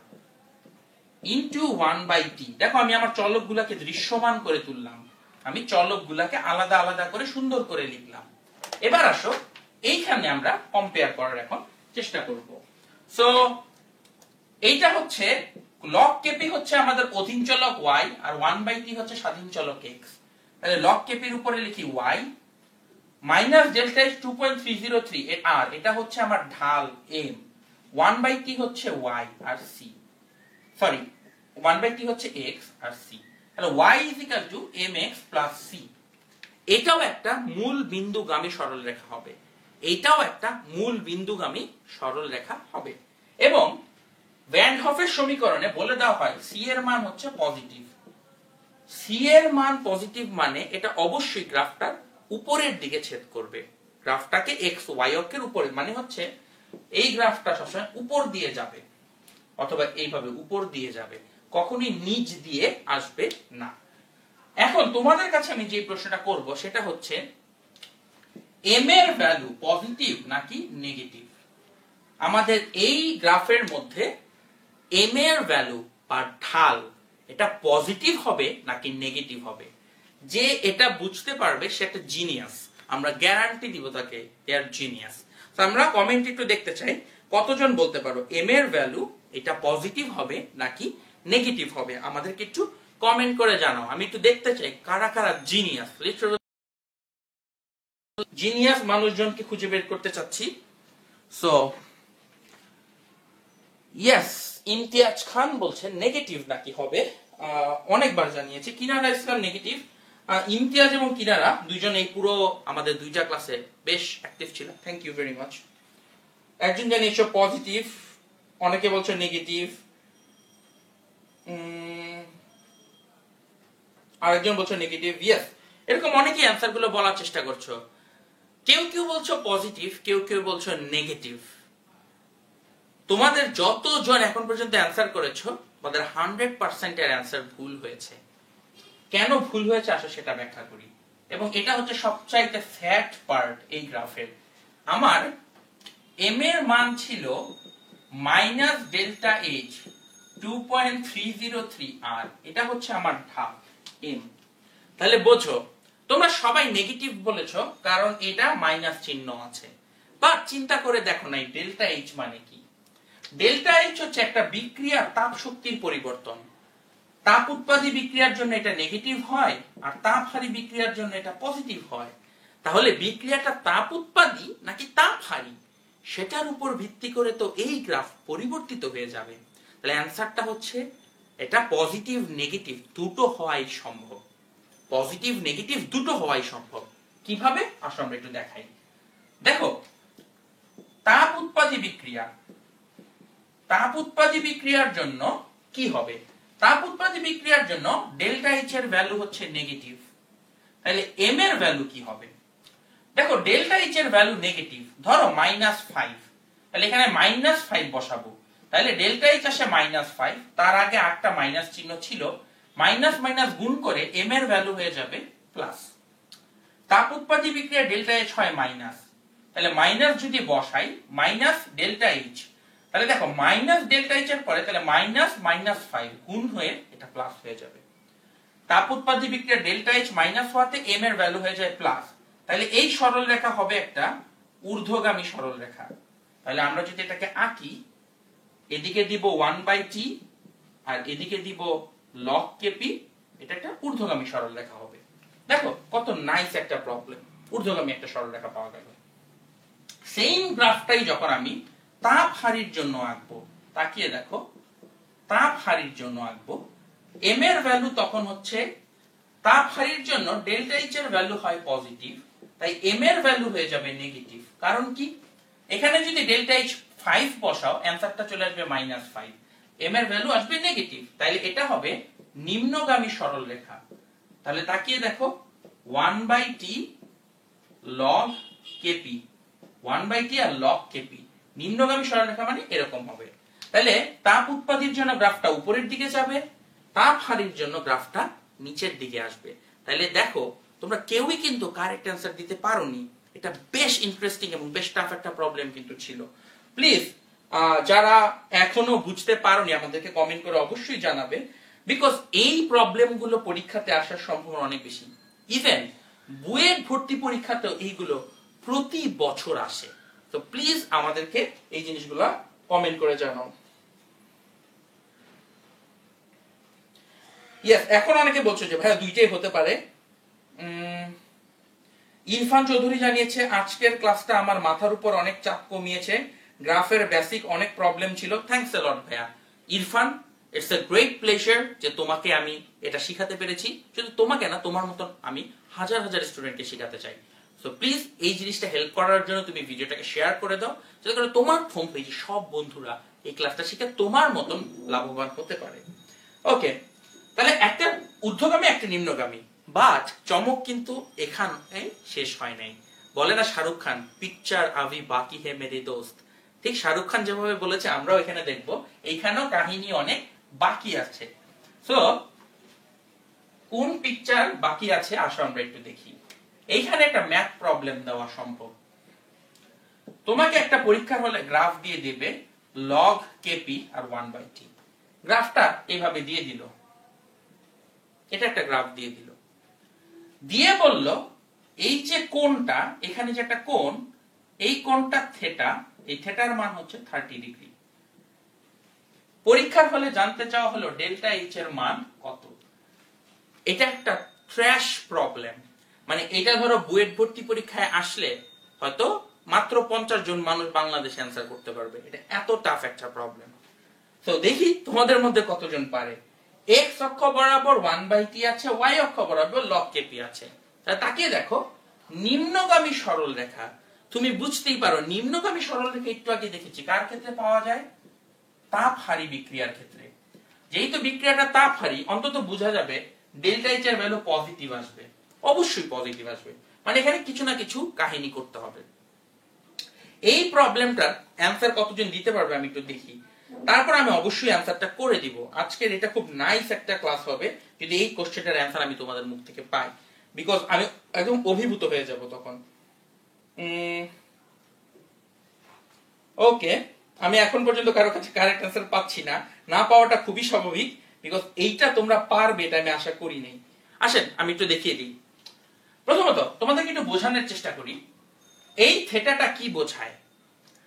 into 1/t। দেখো আমি আমার চলকগুলোকে দৃশ্যমান করে তুললাম, আমি চলকগুলোকে আলাদা আলাদা করে সুন্দর করে লিখলাম। এবার আসো এইখানে আমরা কম্পেয়ার করার এখন চেষ্টা করব। সো এইটা হচ্ছে log Kp হচ্ছে আমাদের অধীন চলক y আর 1/t হচ্ছে স্বাধীন চলক x। তাহলে log Kp এর উপরে লিখি y minus delta H 2.303 r, এটা হচ্ছে আমার ঢাল m, 1/t হচ্ছে y আর c, সরি 1/t হচ্ছে x আর c। তাহলে y mx c। এটাও একটা মূল বিন্দুগামী সরলরেখা হবে, এটাও একটা মূল বিন্দুগামী সরলরেখা হবে। এবং ভ্যান হফের সমীকরণে বলে দেওয়া হয় c এর মান হচ্ছে পজিটিভ। c এর মান পজিটিভ মানে এটা অবশ্যই গ্রাফটার উপরের দিকে ছেদ করবে। গ্রাফটাকে x y অক্ষের উপরে, মানে হচ্ছে এই গ্রাফটা সবসময় উপর দিয়ে যাবে অথবা এইভাবে উপর দিয়ে যাবে, কখনোই নিচ দিয়ে আসবে না। এখন তোমাদের কাছে আমি যে প্রশ্নটা করব সেটা হচ্ছে m এর ভ্যালু পজিটিভ নাকি নেগেটিভ। আমাদের এই গ্রাফের মধ্যে m এর ভ্যালু বা ঢাল এটা পজিটিভ হবে নাকি নেগেটিভ হবে, যে এটা বুঝতে পারবে সে একটা জিনিয়াস। আমরা গ্যারান্টি দিব তাকে, দে আর জিনিয়াস। তো আমরা কমেন্ট একটু দেখতে চাই কতজন বলতে পারো m এর ভ্যালু এটা পজিটিভ হবে নাকি নেগেটিভ হবে। আমাদেরকে একটু কমেন্ট করে জানাও, আমি একটু দেখতে চাই কারা কারা জিনিয়াস, জিনিয়াস মানুষজনকে খুঁজে বের করতে চাচ্ছি। সো ইয়েস, ইমতিয়াজ খান বলছেন নেগেটিভ নাকি হবে। অনেকবার জানিয়েছি কিনারা ইসলাম নেগেটিভ। ইমতিয়াজ এবং কিনারা দুইজন এই পুরো আমাদের দুইটা ক্লাসে বেশ অ্যাক্টিভ ছিল, থ্যাংক ইউ ভেরি মাচ। একজন জানিয়েছো পজিটিভ, অনেকে বলছো নেগেটিভ, আরেকজন বলছো নেগেটিভ। ইয়েস, এরকম অনেকেই অ্যান্সার গুলো বলার চেষ্টা করছো। কেউ কেউ বলছো পজিটিভ, কেউ কেউ বলছো নেগেটিভ। তোমাদের যতজন এখন পর্যন্ত অ্যান্সার করেছো তোমাদের 100% এর অ্যান্সার ভুল হয়েছে। কেন ভুল হয়েছে আসো সেটা ব্যাখ্যা করি। এবং এটা হচ্ছে সবচাইতে ফ্যাক্ট পার্ট এই গ্রাফের। আমার m এর মান ছিল মাইনাস ডেল্টা H 2.303 r, এটা হচ্ছে আমার ঢাল m। তাহলে বোঝো তোমরা সবাই নেগেটিভ বলেছো কারণ এটা মাইনাস চিহ্ন আছে। বাট চিন্তা করে দেখো নাই ডেল্টা H মানে কি। ডেল্টা H হচ্ছে একটা বিক্রিয়ার তাপ শক্তির পরিবর্তন। তাপ উৎপাদী বিক্রিয়ার জন্য এটা নেগেটিভ হয় আর তাপহারী বিক্রিয়ার জন্য এটা পজিটিভ হয়। তাহলে বিক্রিয়াটা তাপ উৎপাদী নাকি তাপহারী সেটার উপর ভিত্তি করে তো এই গ্রাফ পরিবর্তিত হয়ে যাবে। তাহলে অ্যানসারটা হচ্ছে এটা পজিটিভ নেগেটিভ দুটো হওয়াই সম্ভব। পজিটিভ নেগেটিভ দুটো হওয়াই সম্ভব। কিভাবে আসলে আমরা একটু দেখাই। দেখো তাপ উৎপাদী বিক্রিয়া, তাপ উৎপাদী বিক্রিয়ার জন্য কি হবে, তাপ উৎপাদী বিক্রিয়ার জন্য ডেল্টা H এর ভ্যালু হচ্ছে নেগেটিভ। তাহলে m এর ভ্যালু কি হবে। দেখো ডেল্টা H এর ভ্যালু নেগেটিভ, ধরো -5, তাহলে এখানে -5 বসাবো। তাহলে ডেল্টা H আসে -5, তার আগে একটা মাইনাস চিহ্ন ছিল, মাইনাস মাইনাস গুণ করে m এর ভ্যালু হয়ে যাবে প্লাস। তাপ উৎপাদী বিক্রিয়া ডেল্টা H হয় মাইনাস, তাহলে মাইনাস যদি বসাই মাইনাস ডেল্টা H, তাহলে দেখো মাইনাস ডেল্টা H এর পরে তাহলে মাইনাস -5 গুণ হয়ে এটা প্লাস হয়ে যাবে। তাপ উৎপাদী বিক্রিয়া ডেল্টা H মাইনাস হওয়াতে m এর ভ্যালু হয়ে যায় প্লাস। তাহলে এই সরল রেখা হবে একটা ঊর্ধ্বগামী সরলরেখা। তাহলে আমরা যদি এটাকে আঁকি, এদিকে দিব 1/t আর এদিকে দিব log kp, এটা একটা ঊর্ধ্বগামী সরলরেখা হবে। দেখো কত নাইস একটা প্রবলেম, ঊর্ধ্বগামী একটা সরলরেখা পাওয়া গেল। সেম গ্রাফটাই যখন আমি তাপ হারির জন্য আঁকবো, তাকিয়ে দেখো, তাপ হারির জন্য আঁকবো, m এর ভ্যালু তখন হচ্ছে, তাপ হারির জন্য ডেল্টা এইচ এর ভ্যালু হয় পজিটিভ, তাই m এর ভ্যালু হয়ে যাবে নেগেটিভ। কারণ কি, এখানে যদি ডেল্টা এইচ 5 বসাও, অ্যানসারটা চলে আসবে -5, m এর ভ্যালু আসবে নেগেটিভ, তাহলে এটা হবে নিম্নগামী সরলরেখা। তাহলে তাকিয়ে দেখো, 1/t log kp, 1/t আর log kp, নিম্নগামী সরলরেখা মানে এরকম হবে। তাহলে তাপ উৎপাদির জন্য গ্রাফটা উপরের দিকে যাবে, তাপ হারির জন্য গ্রাফটা নিচের দিকে আসবে। তাহলে দেখো তোমরা কেউই কিন্তু কারেক্ট অ্যান্সার দিতে পারোনি। এটা বেশ ইন্টারেস্টিং এবং বেশ টাফ একটা প্রবলেম কিন্তু ছিল। প্লিজ যারা এখনো বুঝতে পারোনি আমাদেরকে কমেন্ট করে অবশ্যই জানাবে, বিকজ এই প্রবলেমগুলো পরীক্ষাতে আসার সম্ভাবনা অনেক বেশি। ইভেন বুয়েট ভর্তি পরীক্ষাতেও এইগুলো প্রতি বছর আসে। তো প্লিজ আমাদেরকে এই জিনিসগুলো কমেন্ট করে জানাও। ইয়েস, এখন অনেকে বলছো যে ভাইয়া দুইটাই হতে পারে। ইরফান চৌধুরী জানিয়েছে, আজকের ক্লাসটা আমার মাথার উপর অনেক চাপ কমিয়েছে, গ্রাফের বেসিক অনেক প্রবলেম ছিল। থ্যাঙ্কস এ লট ভাইয়া। Irfan, it's a great pleasure যে তোমাকে আমি এটা শিখাতে পেরেছি। শুধু তোমাকে না, তোমার মতন আমি হাজার হাজার স্টুডেন্টকে শিখাতে চাই। সো প্লিজ এই জিনিসটা হেল্প করার জন্য তুমি ভিডিওটাকে শেয়ার করে দাও, যাতে করে তোমার হোম পেজে সব বন্ধুরা এই ক্লাসটা শিখে তোমার মতন লাভবান হতে পারে। ওকে, তাহলে একটা ঊর্ধ্বগামী একটা নিম্নগামী, বাট চমক কিন্তু এখানে শেষ হয় নাই। বলে না শাহরুখ খান, পিকচার আভি বাকি হে মেরে দোস্ত, ঠিক শাহরুখ খান যেভাবে বলেছে আমরাও এখানে দেখবো এইখানেও কাহিনী অনেক বাকি আছে। সো কোন পিকচার বাকি আছে আসো আমরা একটু দেখি। এইখানে একটা ম্যাথ প্রবলেম দেওয়া সম্ভব। তোমাকে একটা পরীক্ষার হলে গ্রাফ দিয়ে দেবে log kp আর 1/t। গ্রাফটা এইভাবে দিয়ে দিল, এটা একটা গ্রাফ দিয়ে দিল, দিয়ে বলল এই যে কোণটা, এখানে যে একটা কোণ, এই কোণটা থিটা, এই থিটার মান হচ্ছে 30 ডিগ্রি। পরীক্ষার হলে জানতে চাওয়া হলো ডেল্টা এইচ এর মান কত। এটা একটা ট্র্যাশ প্রবলেম, মানে এটা ধরো বুয়েট ভর্তি পরীক্ষায় আসলে হয়তো মাত্র 50 জন মানুষ বাংলাদেশে অ্যান্সার করতে পারবে। এটা এত টাফ একটা প্রবলেম। তো দেখি তোমাদের মধ্যে কতজন পারে। x অক্ষ বরাবর 1/t আছে, y অক্ষ বরাবর log kp আছে। তাহলে তাকিয়ে দেখো, নিম্নগামী সরলরেখা, তুমি বুঝতেই পারো নিম্নগামী সরলরেখা একটু আগে দেখেছি কার ক্ষেত্রে পাওয়া যায়, তাপহারী বিক্রিয়ার ক্ষেত্রে। যেহেতু বিক্রিয়াটা তাপহারী, অন্তত বোঝা যাবে ডেল্টা এইচ এর ভ্যালু পজিটিভ আসবে, অবশ্যই পজিটিভ আসবে, মানে এখানে কিছু না কিছু কাহিনী করতে হবে। এই প্রবলেমটার অ্যান্সার কতজন দিতে পারবে আমি একটু দেখি, তারপর আমি অবশ্যই অ্যান্সারটা করে দিব। আজকের এটা খুব নাইস একটা ক্লাস হবে যদি এই কোশ্চেনটার অ্যান্সার আমি তোমাদের মুখ থেকে পাই, বিকজ আমি একদম অভিভূত হয়ে যাব তখন। ওকে, আমি এখন পর্যন্ত কারো কাছে কারেক্ট অ্যান্সার পাচ্ছি না, না পাওয়াটা খুবই স্বাভাবিক, বিকজ এইটা তোমরা পারবে এটা আমি আশা করি নাই। আসেন আমি একটু দেখিয়ে দিই। প্রথমত তোমাদেরকে একটু বোঝানোর চেষ্টা করি এই থেটাটা কি বোঝায়।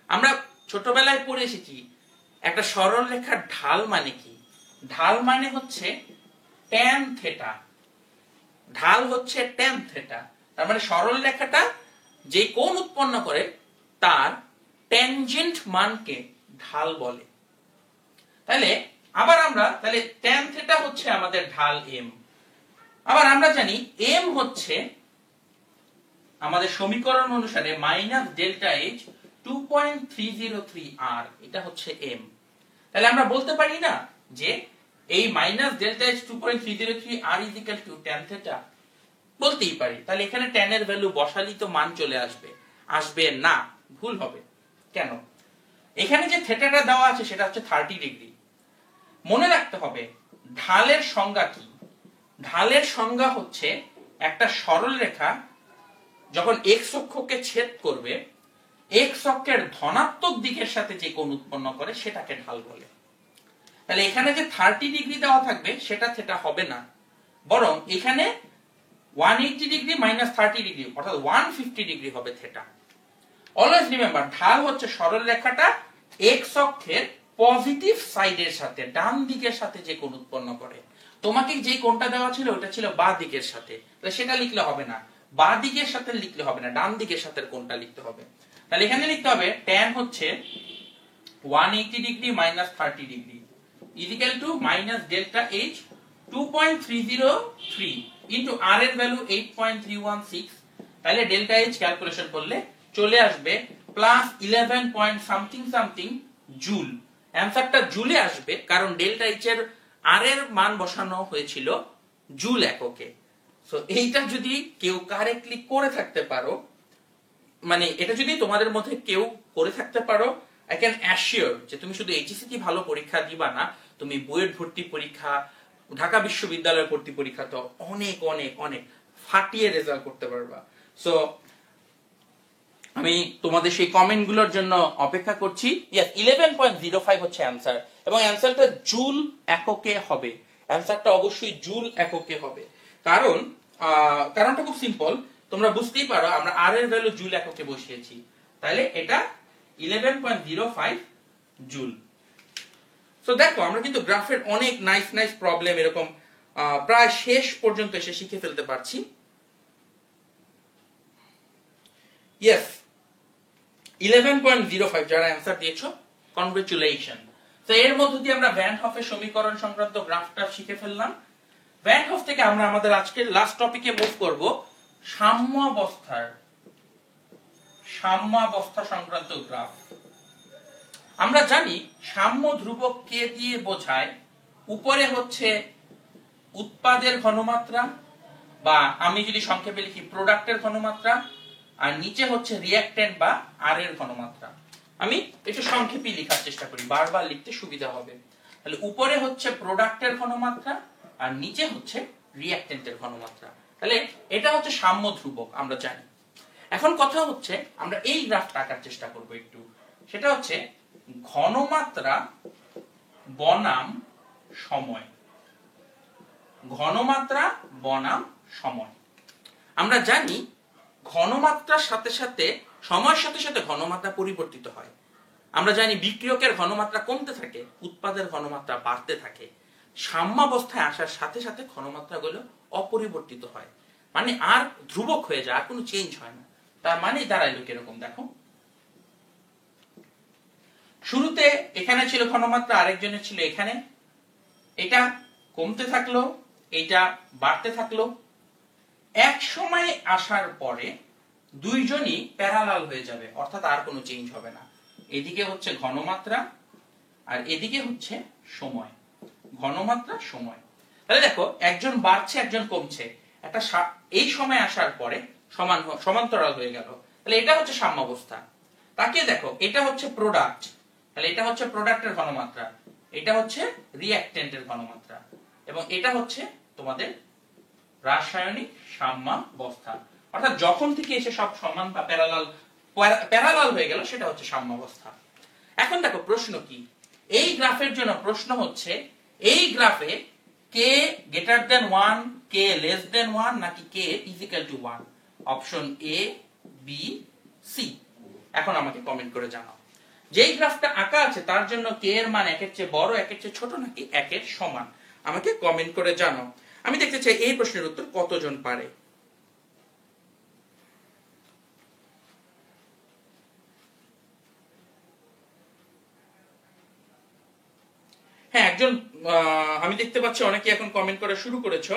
আমরা ছোটবেলায় পড়ে এসেছি একটা সরল রেখার ঢাল মানে কি। ঢাল মানে হচ্ছে ট্যান থেটা, ঢাল হচ্ছে ট্যান থেটা। তার মানে সরল রেখাটা যে কোণ উৎপন্ন করে তার ট্যানজেন্ট মানকে ঢাল বলে। তাহলে আবার আমরা তাহলে ট্যান থেটা হচ্ছে আমাদের ঢাল এম। আবার আমরা জানি এম হচ্ছে আমাদের সমীকরণ অনুসারে মাইনাস ডেল্টা এইচ 2.303 আর, এটা হচ্ছে এম। তাহলে আমরা বলতে পারি না যে এই minus delta H 2.303 R is equal to tan theta, বলতেই পারি। তাহলে এখানে ট্যান এর ভ্যালু বসালেই তো মান চলে আসবে, আসবে না, ভুল হবে। কেন? এখানে যে থেটাটা দেওয়া আছে সেটা হচ্ছে 30 ডিগ্রি। মনে রাখতে হবে ঢালের সংজ্ঞা কি। ঢালের সংজ্ঞা হচ্ছে একটা সরল রেখা যখন এক্স অক্ষকে ছেদ করবে, এক্স অক্ষের ধনাত্মক দিকের সাথে যে কোণ উৎপন্ন করে সেটাকে ঢাল বলে। তাহলে এখানে যে 30 ডিগ্রি দেওয়া থাকবে সেটা থেটা হবে না, বরং এখানে 180 ডিগ্রি মাইনাস 30 ডিগ্রি অর্থাৎ 150 ডিগ্রি হবে থেটা। অলওয়েজ রিমেম্বার, ঢাল হচ্ছে সরল রেখাটা এক্স অক্ষের পজিটিভ সাইডের সাথে, ডান দিকের সাথে যে কোণ উৎপন্ন করে। তোমাকে যে কোণটা দেওয়া ছিল ওটা ছিল বাঁ দিকের সাথে, তাহলে সেটা লিখলে হবে না, বাঁ দিকের সাথে লিখলে হবে না, ডান দিকের সাথে কোণটা লিখতে হবে। তাহলে এখানে লিখতে হবে tan হচ্ছে 180 degree minus 30 degree equal to minus delta H 2.303 into R এর ভ্যালু 8.316। তাহলে ডেল্টা এইচ ক্যালকুলেশন করলে চলে আসবে plus 11 point something something joule. অ্যানসারটা জুলে আসবে কারণ ডেল্টা এইচ এর আর এর মান বসানো হয়েছিল জুল এককে। সো এইটা যদি কেউ কারেক্টলি করে থাকতে পারো, মানে এটা যদি তোমাদের মধ্যে কেউ করে থাকতে পারো, আই ক্যান অ্যাসিওর যে তুমি শুধু এইচএসসি ভালো পরীক্ষা দিবা না, তুমি বুয়েট ভর্তি পরীক্ষা, ঢাকা বিশ্ববিদ্যালয়ের ভর্তি পরীক্ষা তো অনেক অনেক অনেক ফাটিয়ে রেজাল্ট করতে পারবা। সো আমি তোমাদের সেই কমেন্টগুলোর জন্য অপেক্ষা করছি। ইয়েস, 11.05 হচ্ছে অ্যানসার, এবং অ্যানসারটা জুল এককে হবে। অ্যানসারটা অবশ্যই জুল এককে হবে, কারণ কারণটা খুব সিম্পল, তোমরা বুঝতেই পারো আমরা আর এর ভ্যালু জুল এককে বসিয়েছি, তাহলে এটা 11.05 জুল। সো দেখো আমরা কিন্তু গ্রাফের অনেক নাইস নাইস প্রবলেম এরকম প্রায় শেষ পর্যন্ত এসে শিখে ফেলতে পারছি। ইয়েস, 11.05 যারা অ্যানসার দিয়েছো কনগ্রাচুলেশন। তো এর মধ্য দিয়ে আমরা ভ্যান হফের সমীকরণ সংক্রান্ত গ্রাফটা শিখে ফেললাম। ভ্যান হফ থেকে আমরা আমাদের আজকের লাস্ট টপিকে মুভ করব, সাম্যাবস্থা সংক্রান্ত গ্রাফ। আমরা জানি সাম্য ধ্রুবক কে দিয়ে বোঝায়, উপরে হচ্ছে উৎপাদের ঘনমাত্রা, বা আমি যদি সংক্ষেপে লিখি প্রোডাক্টের ঘনমাত্রা, আর নিচে হচ্ছে রিঅ্যাকট্যান্ট বা আর এর ঘনমাত্রা। আমি একটু সংক্ষেপে লেখার চেষ্টা করি, বারবার লিখতে সুবিধা হবে। তাহলে উপরে হচ্ছে প্রোডাক্টের ঘনমাত্রা আর নিচে হচ্ছে রিঅ্যাকট্যান্টের ঘনমাত্রা। তাহলে এটা হচ্ছে সাম্য ধ্রুবক আমরা জানি। এখন কথা হচ্ছে আমরা এই গ্রাফটা আঁকার চেষ্টা করব একটু, সেটা হচ্ছে ঘনমাত্রা বনাম সময়। ঘনমাত্রা বনাম সময়। আমরা জানি ঘনমাত্রার সাথে সাথে সময়ের সাথে সাথে ঘনমাত্রা পরিবর্তিত হয়। আমরা জানি বিক্রিয়কের ঘনমাত্রা কমতে থাকে, উৎপাদের ঘনমাত্রা বাড়তে থাকে। সাম্যাবস্থায় আসার সাথে সাথে ঘনমাত্রাগুলো অপরিবর্তিত হয়, মানে আর ধ্রুবক হয়ে যায়, আর কোনো চেঞ্জ হয় না। তার মানে দাঁড়াইলো কিরকম দেখো, শুরুতে এখানে ছিল ঘনমাত্রা, আরেকজনের ছিল এখানে, এটা কমতে থাকলো, এটা বাড়তে থাকলো। এক সময় আসার পরে দুইজনই প্যারালাল হয়ে যাবে, অর্থাৎ আর কোনো চেঞ্জ হবে না। এদিকে হচ্ছে ঘনমাত্রা আর এদিকে হচ্ছে সময়, ঘনমাত্রা সময়। তাহলে দেখো একজন বাড়ছে একজন কমছে, একটা এই সময় আসার পরে সমান্তরাল হয়ে গেল। তাহলে এটা হচ্ছে সাম্যাবস্থা। তাকিয়ে দেখো, এটা হচ্ছে প্রোডাক্ট, তাহলে এটা হচ্ছে প্রোডাক্টের ঘনমাত্রা, এটা হচ্ছে রিঅ্যাকট্যান্টের ঘনমাত্রা, এবং এটা হচ্ছে তোমাদের রাসায়নিক সাম্যাবস্থা। অর্থাৎ যখন থেকে এসে সব সমান বা প্যারালাল হয়ে গেল সেটা হচ্ছে সাম্যাবস্থা। এখন দেখো প্রশ্ন কি, এই গ্রাফের জন্য প্রশ্ন হচ্ছে এই গ্রাফে k greater than 1, k less than 1, নাকি K is equal to 1? Option A, B, C. এখন আমাকে কমেন্ট করে জানাও যেই গ্রাফটা আঁকা আছে তার জন্য কে এর মান একের চেয়ে বড়, একের চেয়ে ছোট, নাকি একের সমান। আমাকে কমেন্ট করে জানাও। আমি দেখতে চাই এই প্রশ্নের উত্তর কতজন পারে। হ্যাঁ, একজন আমি দেখতে পাচ্ছি অনেকে এখন কমেন্ট করা শুরু করেছো।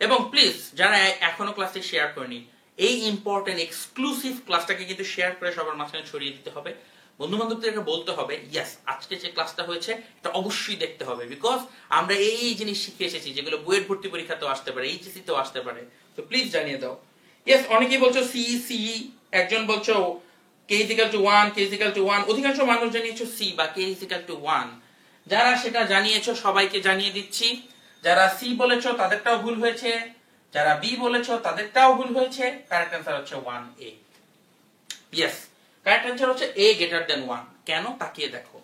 এবং প্লিজ যারা এখনো ক্লাসে শেয়ার করেনি, এই ইম্পর্টেন্ট এক্সক্লুসিভ ক্লাসটাকে কিন্তু শেয়ার করে সবার মাঝখানে ছড়িয়ে দিতে হবে। বন্ধু বান্ধবদেরকে বলতে হবে ইয়েস আজকে যে ক্লাসটা হয়েছে এটা অবশ্যই দেখতে হবে, বিকজ আমরা এই জিনিস শিখে এসেছি যেগুলো বুয়েট ভর্তি পরীক্ষাতেও আসতে পারে, এইচএসসি তেও আসতে পারে। তো প্লিজ জানিয়ে দাও। ইয়েস, অনেকেই বলছো সি সি, একজন বলছো K is equal to 1, K is equal to 1। অধিকাংশ মানুষ জানিয়েছো সি বা কে ইজ ইকুয়াল টু 1। যারা সেটা জানিয়েছো সবাইকে জানিয়ে দিচ্ছি, যারা সি বলেছো তাদেরটাও ভুল হয়েছে, যারা বি বলেছো তাদেরটাও ভুল হয়েছে। কারেক্ট অ্যান্সার হচ্ছে 1A। ইয়েস, কারেক্ট অ্যান্সার হচ্ছে এ গ্রেটার দেন 1। কেন তাকিয়ে দেখো,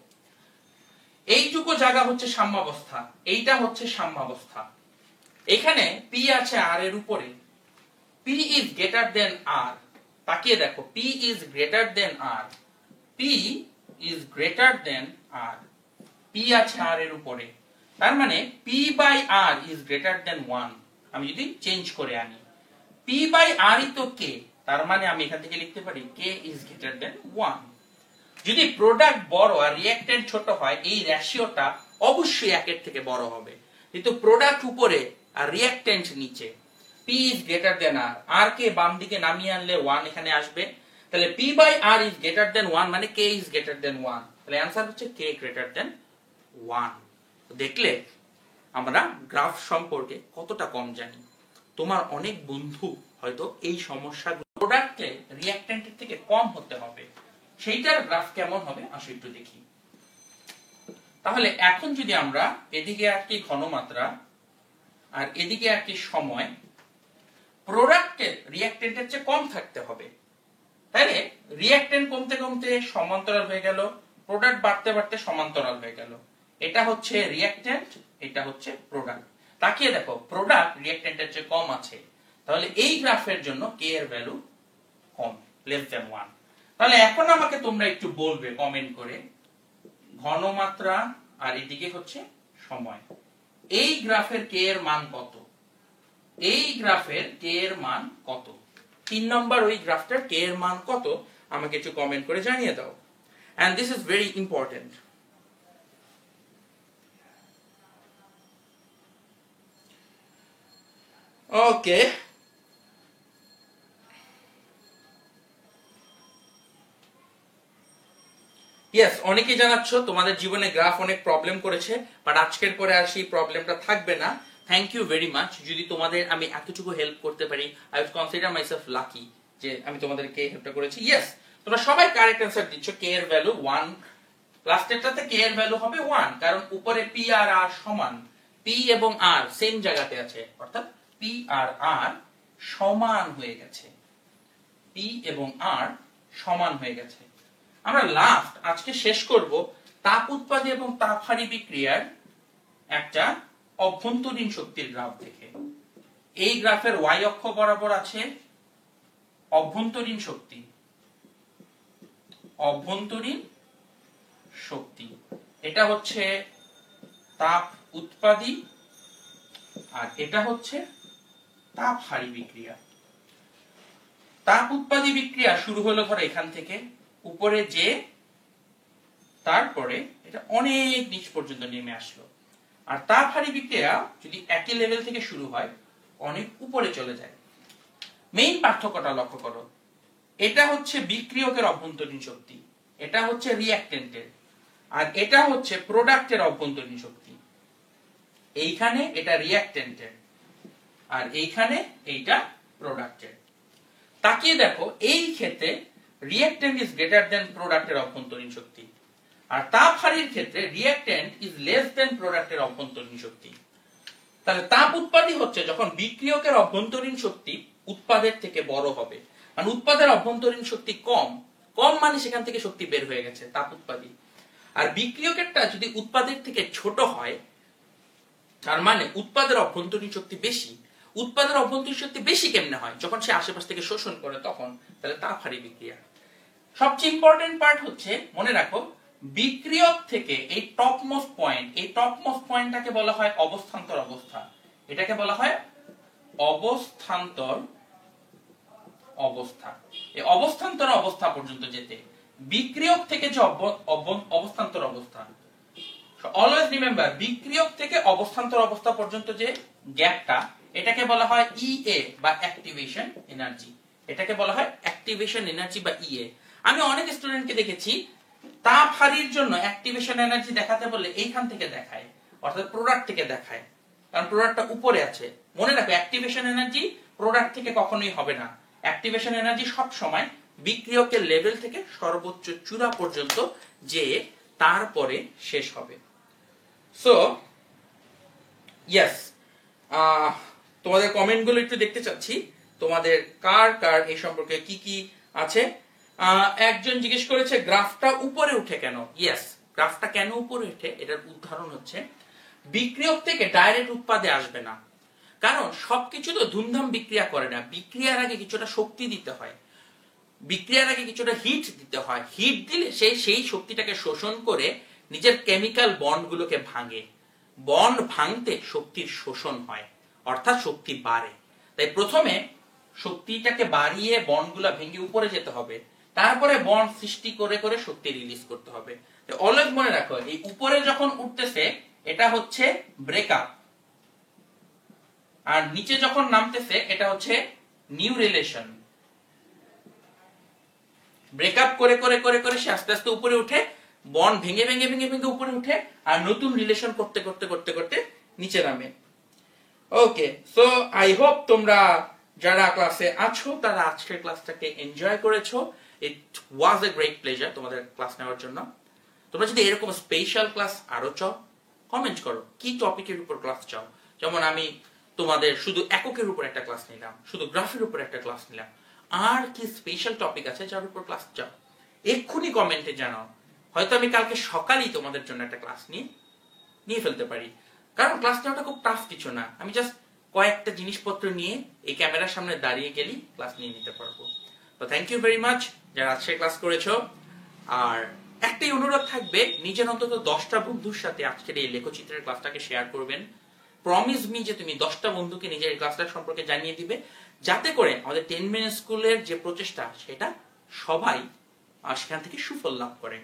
এইটুকু জায়গা হচ্ছে সাম্যাবস্থা, এইটা হচ্ছে সাম্যাবস্থা। এখানে পি আছে আর এর উপরে, পি ইজ গ্রেটার দেন আর, তাকিয়ে দেখো, P is greater than R, P is greater than R, P আছে R এর উপরে, তার মানে P by R is greater than 1। আমি যদি চেঞ্জ করে আনি, P by R ই তো K, তার মানে আমি এখান থেকে লিখতে পারি K is greater than 1। যদি প্রোডাক্ট বড় আর রিঅ্যাকট্যান্ট ছোট হয়, এই রেশিওটা অবশ্যই একের থেকে বড় হবে। কিন্তু প্রোডাক্ট উপরে আর রিঅ্যাকট্যান্ট নিচে, P is greater than R, R কে বাম দিকে নামিয়ে আনলে 1 এখানে আসবে, তাহলে P by R is greater than 1 মানে K is greater than 1, তাহলে आंसर হচ্ছে K greater than 1। দেখলে আমরা গ্রাফ সম্পর্কে কতটা কম জানি। তোমার অনেক বন্ধু হয়তো এই সমস্যাগুলো, প্রোডাক্টে রিঅ্যাকট্যান্টের থেকে কম হতে হবে, সেইটার গ্রাফ কেমন হবে আসো একটু দেখি। তাহলে এখন যদি আমরা এদিকে একটি ঘনমাত্রা আর এদিকে একটি সময়, প্রোডাক্টের রিঅ্যাকট্যান্টের চেয়ে কম থাকতে হবে, তাহলে রিঅ্যাকট্যান্ট কমতে কমতে সমান্তরাল হয়ে গেল, প্রোডাক্ট বাড়তে বাড়তে সমান্তরাল হয়ে গেল। এটা হচ্ছে রিঅ্যাকট্যান্ট, এটা হচ্ছে প্রোডাক্ট। তাকিয়ে দেখো, প্রোডাক্ট রিঅ্যাকট্যান্টের চেয়ে কম আছে, তাহলে এই গ্রাফের জন্য কে এর ভ্যালু কম, লেস দ্যান 1। তাহলে এখন আমাকে তোমরা একটু বলবে কমেন্ট করে, ঘনমাত্রা আর এদিকে হচ্ছে সময়, এই গ্রাফের কে এর মান কত, এই গ্রাফের কে এর মান কত, 3 নম্বর ওই গ্রাফটার কে এর মান কত আমাকে একটু কমেন্ট করে জানিয়ে দাও। and this is very important. okay, yes, অনেকেই জানাচ্ছ তোমাদের জীবনে গ্রাফ অনেক প্রবলেম করেছে, বাট আজকের পরে আর সেই প্রবলেমটা থাকবে না। Thank you very much. যদি তোমাদের আমি এতটুকু হেল্প করতে পারি, I would consider myself lucky যে আমি তোমাদেরকে হেল্পটা করেছি। ইয়েস, তোমরা সবাই কারেক্ট অ্যান্সার দিচ্ছ, কে এর ভ্যালু 1, লাস্টেরটাতে কে এর ভ্যালু হবে 1, কারণ উপরে পি আর আর সমান, পি এবং আর সেম জায়গাতে আছে, অর্থাৎ পি আর আর সমান হয়ে গেছে, পি এবং আর সমান হয়ে গেছে। আমরা লাস্ট আজকে শেষ করব তাপ উৎপাদী এবং তাপহারী বিক্রিয়ার একটা অভ্যন্তরীণ শক্তির গ্রাফ দেখে। এই গ্রাফের ওয়াই অক্ষ বরাবর আছে অভ্যন্তরীণ শক্তি, অভ্যন্তরীণ শক্তি, এটা হচ্ছে তাপ উৎপাদী আর এটা হচ্ছে তাপহারী বিক্রিয়া। তাপ উৎপাদী বিক্রিয়া শুরু হলো ধরো এখান থেকে, উপরে যে তারপরে এটা অনেক নিচ পর্যন্ত নেমে আসলো, আর তাপহারী বিক্রিয়া যদি একই লেভেল থেকে শুরু হয় অনেক উপরে চলে যায়। মেইন পার্থক্যটা লক্ষ্য করো, এটা হচ্ছে বিক্রিয়কের অভ্যন্তরীণ শক্তি, এটা হচ্ছে রিঅ্যাকট্যান্টের, আর এটা হচ্ছে প্রোডাক্টের অভ্যন্তরীণ শক্তি। এইখানে এটা রিঅ্যাকট্যান্টের আর এইখানে এইটা প্রোডাক্টের। তাকিয়ে দেখো, এই ক্ষেত্রে রিঅ্যাকট্যান্ট ইজ গ্রেটার দেন প্রোডাক্টের অভ্যন্তরীণ শক্তি, আর তাপহারীর ক্ষেত্রে রিঅ্যাকট্যান্ট ইজ লেস দেন প্রোডাক্টের অভ্যন্তরীণ শক্তি। তাহলে তাপ উৎপাদী হচ্ছে যখন বিক্রিয়কের অভ্যন্তরীণ শক্তি উৎপাদের থেকে বড় হবে, মানে উৎপাদের অভ্যন্তরীণ শক্তি কম, কম মানে সেখান থেকে শক্তি বের হয়ে গেছে, তাপ উৎপাদী। আর বিক্রিয়কেরটা যদি উৎপাদের থেকে ছোট হয়, তার মানে উৎপাদের অভ্যন্তরীণ শক্তি বেশি। উৎপাদের অভ্যন্তরীণ শক্তি বেশি কেমনে হয়, যখন সে আশেপাশ থেকে শোষণ করে তখন, তাহলে তাপহারী বিক্রিয়া। সবচেয়ে ইম্পর্টেন্ট পার্ট হচ্ছে মনে রাখো, বিক্রিয়ক থেকে এই টপমোস্ট পয়েন্ট, এই টপমোস্ট পয়েন্টটাকে বলা হয় অবস্থান্তর অবস্থা, এটাকে বলা হয় অবস্থান্তর অবস্থা। এই অবস্থান্তর অবস্থা পর্যন্ত যেতে বিক্রিয়ক থেকে যে অবস্থান্তর অবস্থা, অলওয়েজ রিমেম্বার, বিক্রিয়ক থেকে অবস্থান্তর অবস্থা পর্যন্ত যে গ্যাপটা, এটাকে বলা হয় ইএ বা অ্যাক্টিভেশন এনার্জি, এটাকে বলা হয় অ্যাক্টিভেশন এনার্জি বা ইএ। আমি অনেক স্টুডেন্টকে দেখেছি তাপহারীর জন্য অ্যাক্টিভেশন এনার্জি দেখাতে বললে এইখান থেকে দেখায়, অর্থাৎ প্রোডাক্ট থেকে দেখায়, কারণ প্রোডাক্টটা উপরে আছে। মনে রাখো, অ্যাক্টিভেশন এনার্জি প্রোডাক্ট থেকে কখনোই হবে না, অ্যাক্টিভেশন এনার্জি সব সময় বিক্রিয়কের লেভেল থেকে সর্বোচ্চ চূড়া পর্যন্ত যে তারপরে শেষ হবে। সো ইয়েস, তোমাদের কমেন্টগুলো একটু দেখতে চাচ্ছি, তোমাদের কার কার এই সম্পর্কে কি কি আছে। একজন জিজ্ঞেস করেছে গ্রাফটা উপরে উঠে কেন। ইয়েস, গ্রাফটা কেন উপরে উঠে এটার উদাহরণ হচ্ছে বিক্রিয়ক থেকে ডাইরেক্ট উৎপাদে আসবে না, কারণ সবকিছু তো ধুমধাম বিক্রিয়া করে না, বিক্রিয়ার আগে কিছুটা শক্তি দিতে হয়। বিক্রিয়ার আগে কিছুটা হিট দিতে হয়, হিট দিলে সেই শক্তিটাকে শোষণ করে নিজের কেমিক্যাল বন্ডগুলোকে ভাঙে, বন্ড ভাঙতে শক্তির শোষণ হয়, অর্থাৎ শক্তি বাড়ে। তাই প্রথমে শক্তিটাকে বাড়িয়ে বন্ডগুলো ভেঙে উপরে যেতে হবে, তারপরে বন্ড সৃষ্টি করে করে শক্তি রিলিজ করতে হবে। অলওয়েজ মনে রাখো, এই উপরে যখন উঠতেছে এটা হচ্ছে ব্রেকআপ, আর নিচে যখন নামতেছে এটা হচ্ছে নিউ রিলেশন। ব্রেকআপ করে করে করে করে সে আস্তে আস্তে উপরে উঠে, বন্ড ভেঙে ভেঙে ভেঙে ভেঙে উপরে উঠে, আর নতুন রিলেশন করতে করতে করতে করতে নিচে নামে। ওকে, সো আই হোপ তোমরা যারা ক্লাসে আছো তারা আজকের ক্লাসটাকে এনজয় করেছো। ইট ওয়াজ এ গ্রেট প্লেজার তোমাদের ক্লাস নেওয়ার জন্য। তোমরা যদি এরকম স্পেশাল ক্লাস আরো চাও, কমেন্ট করো কি টপিকের উপর ক্লাস চাও। যেমন আমি তোমাদের শুধু এককের উপর একটা ক্লাস নিলাম, শুধু গ্রাফের উপর একটা ক্লাস নিলাম, আর কি স্পেশাল টপিক আছে যার উপর ক্লাস চাও এক্ষুনি কমেন্টে জানাও। হয়তো আমি কালকে সকালেই তোমাদের জন্য একটা ক্লাস নিয়ে ফেলতে পারি, কারণ ক্লাস নেওয়াটা খুব টাফ কিছু না। আমি জাস্ট কয়েকটা জিনিসপত্র নিয়ে এই ক্যামেরার সামনে দাঁড়িয়ে গেলেই ক্লাস নিয়ে নিতে পারবো। তো থ্যাংক ইউ ভেরি মাচ যারা আজকে ক্লাস করেছো। আর একটাই অনুরোধ থাকবে, নিজের অন্তত 10টা বন্ধুর সাথে আজকের এই লেখচিত্রের ক্লাসটাকে শেয়ার করবেন। প্রমিস মি যে তুমি 10টা বন্ধুকে নিজের ক্লাসটা সম্পর্কে জানিয়ে দিবে, যাতে করে আমাদের 10 মিনিট স্কুলের যে প্রচেষ্টা সেটা সবাই সেখান থেকে সুফল লাভ করে।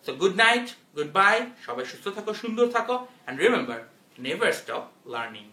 So good night, goodbye, সবাই সুস্থ থাকো, সুন্দর থাকো, and remember, never stop learning.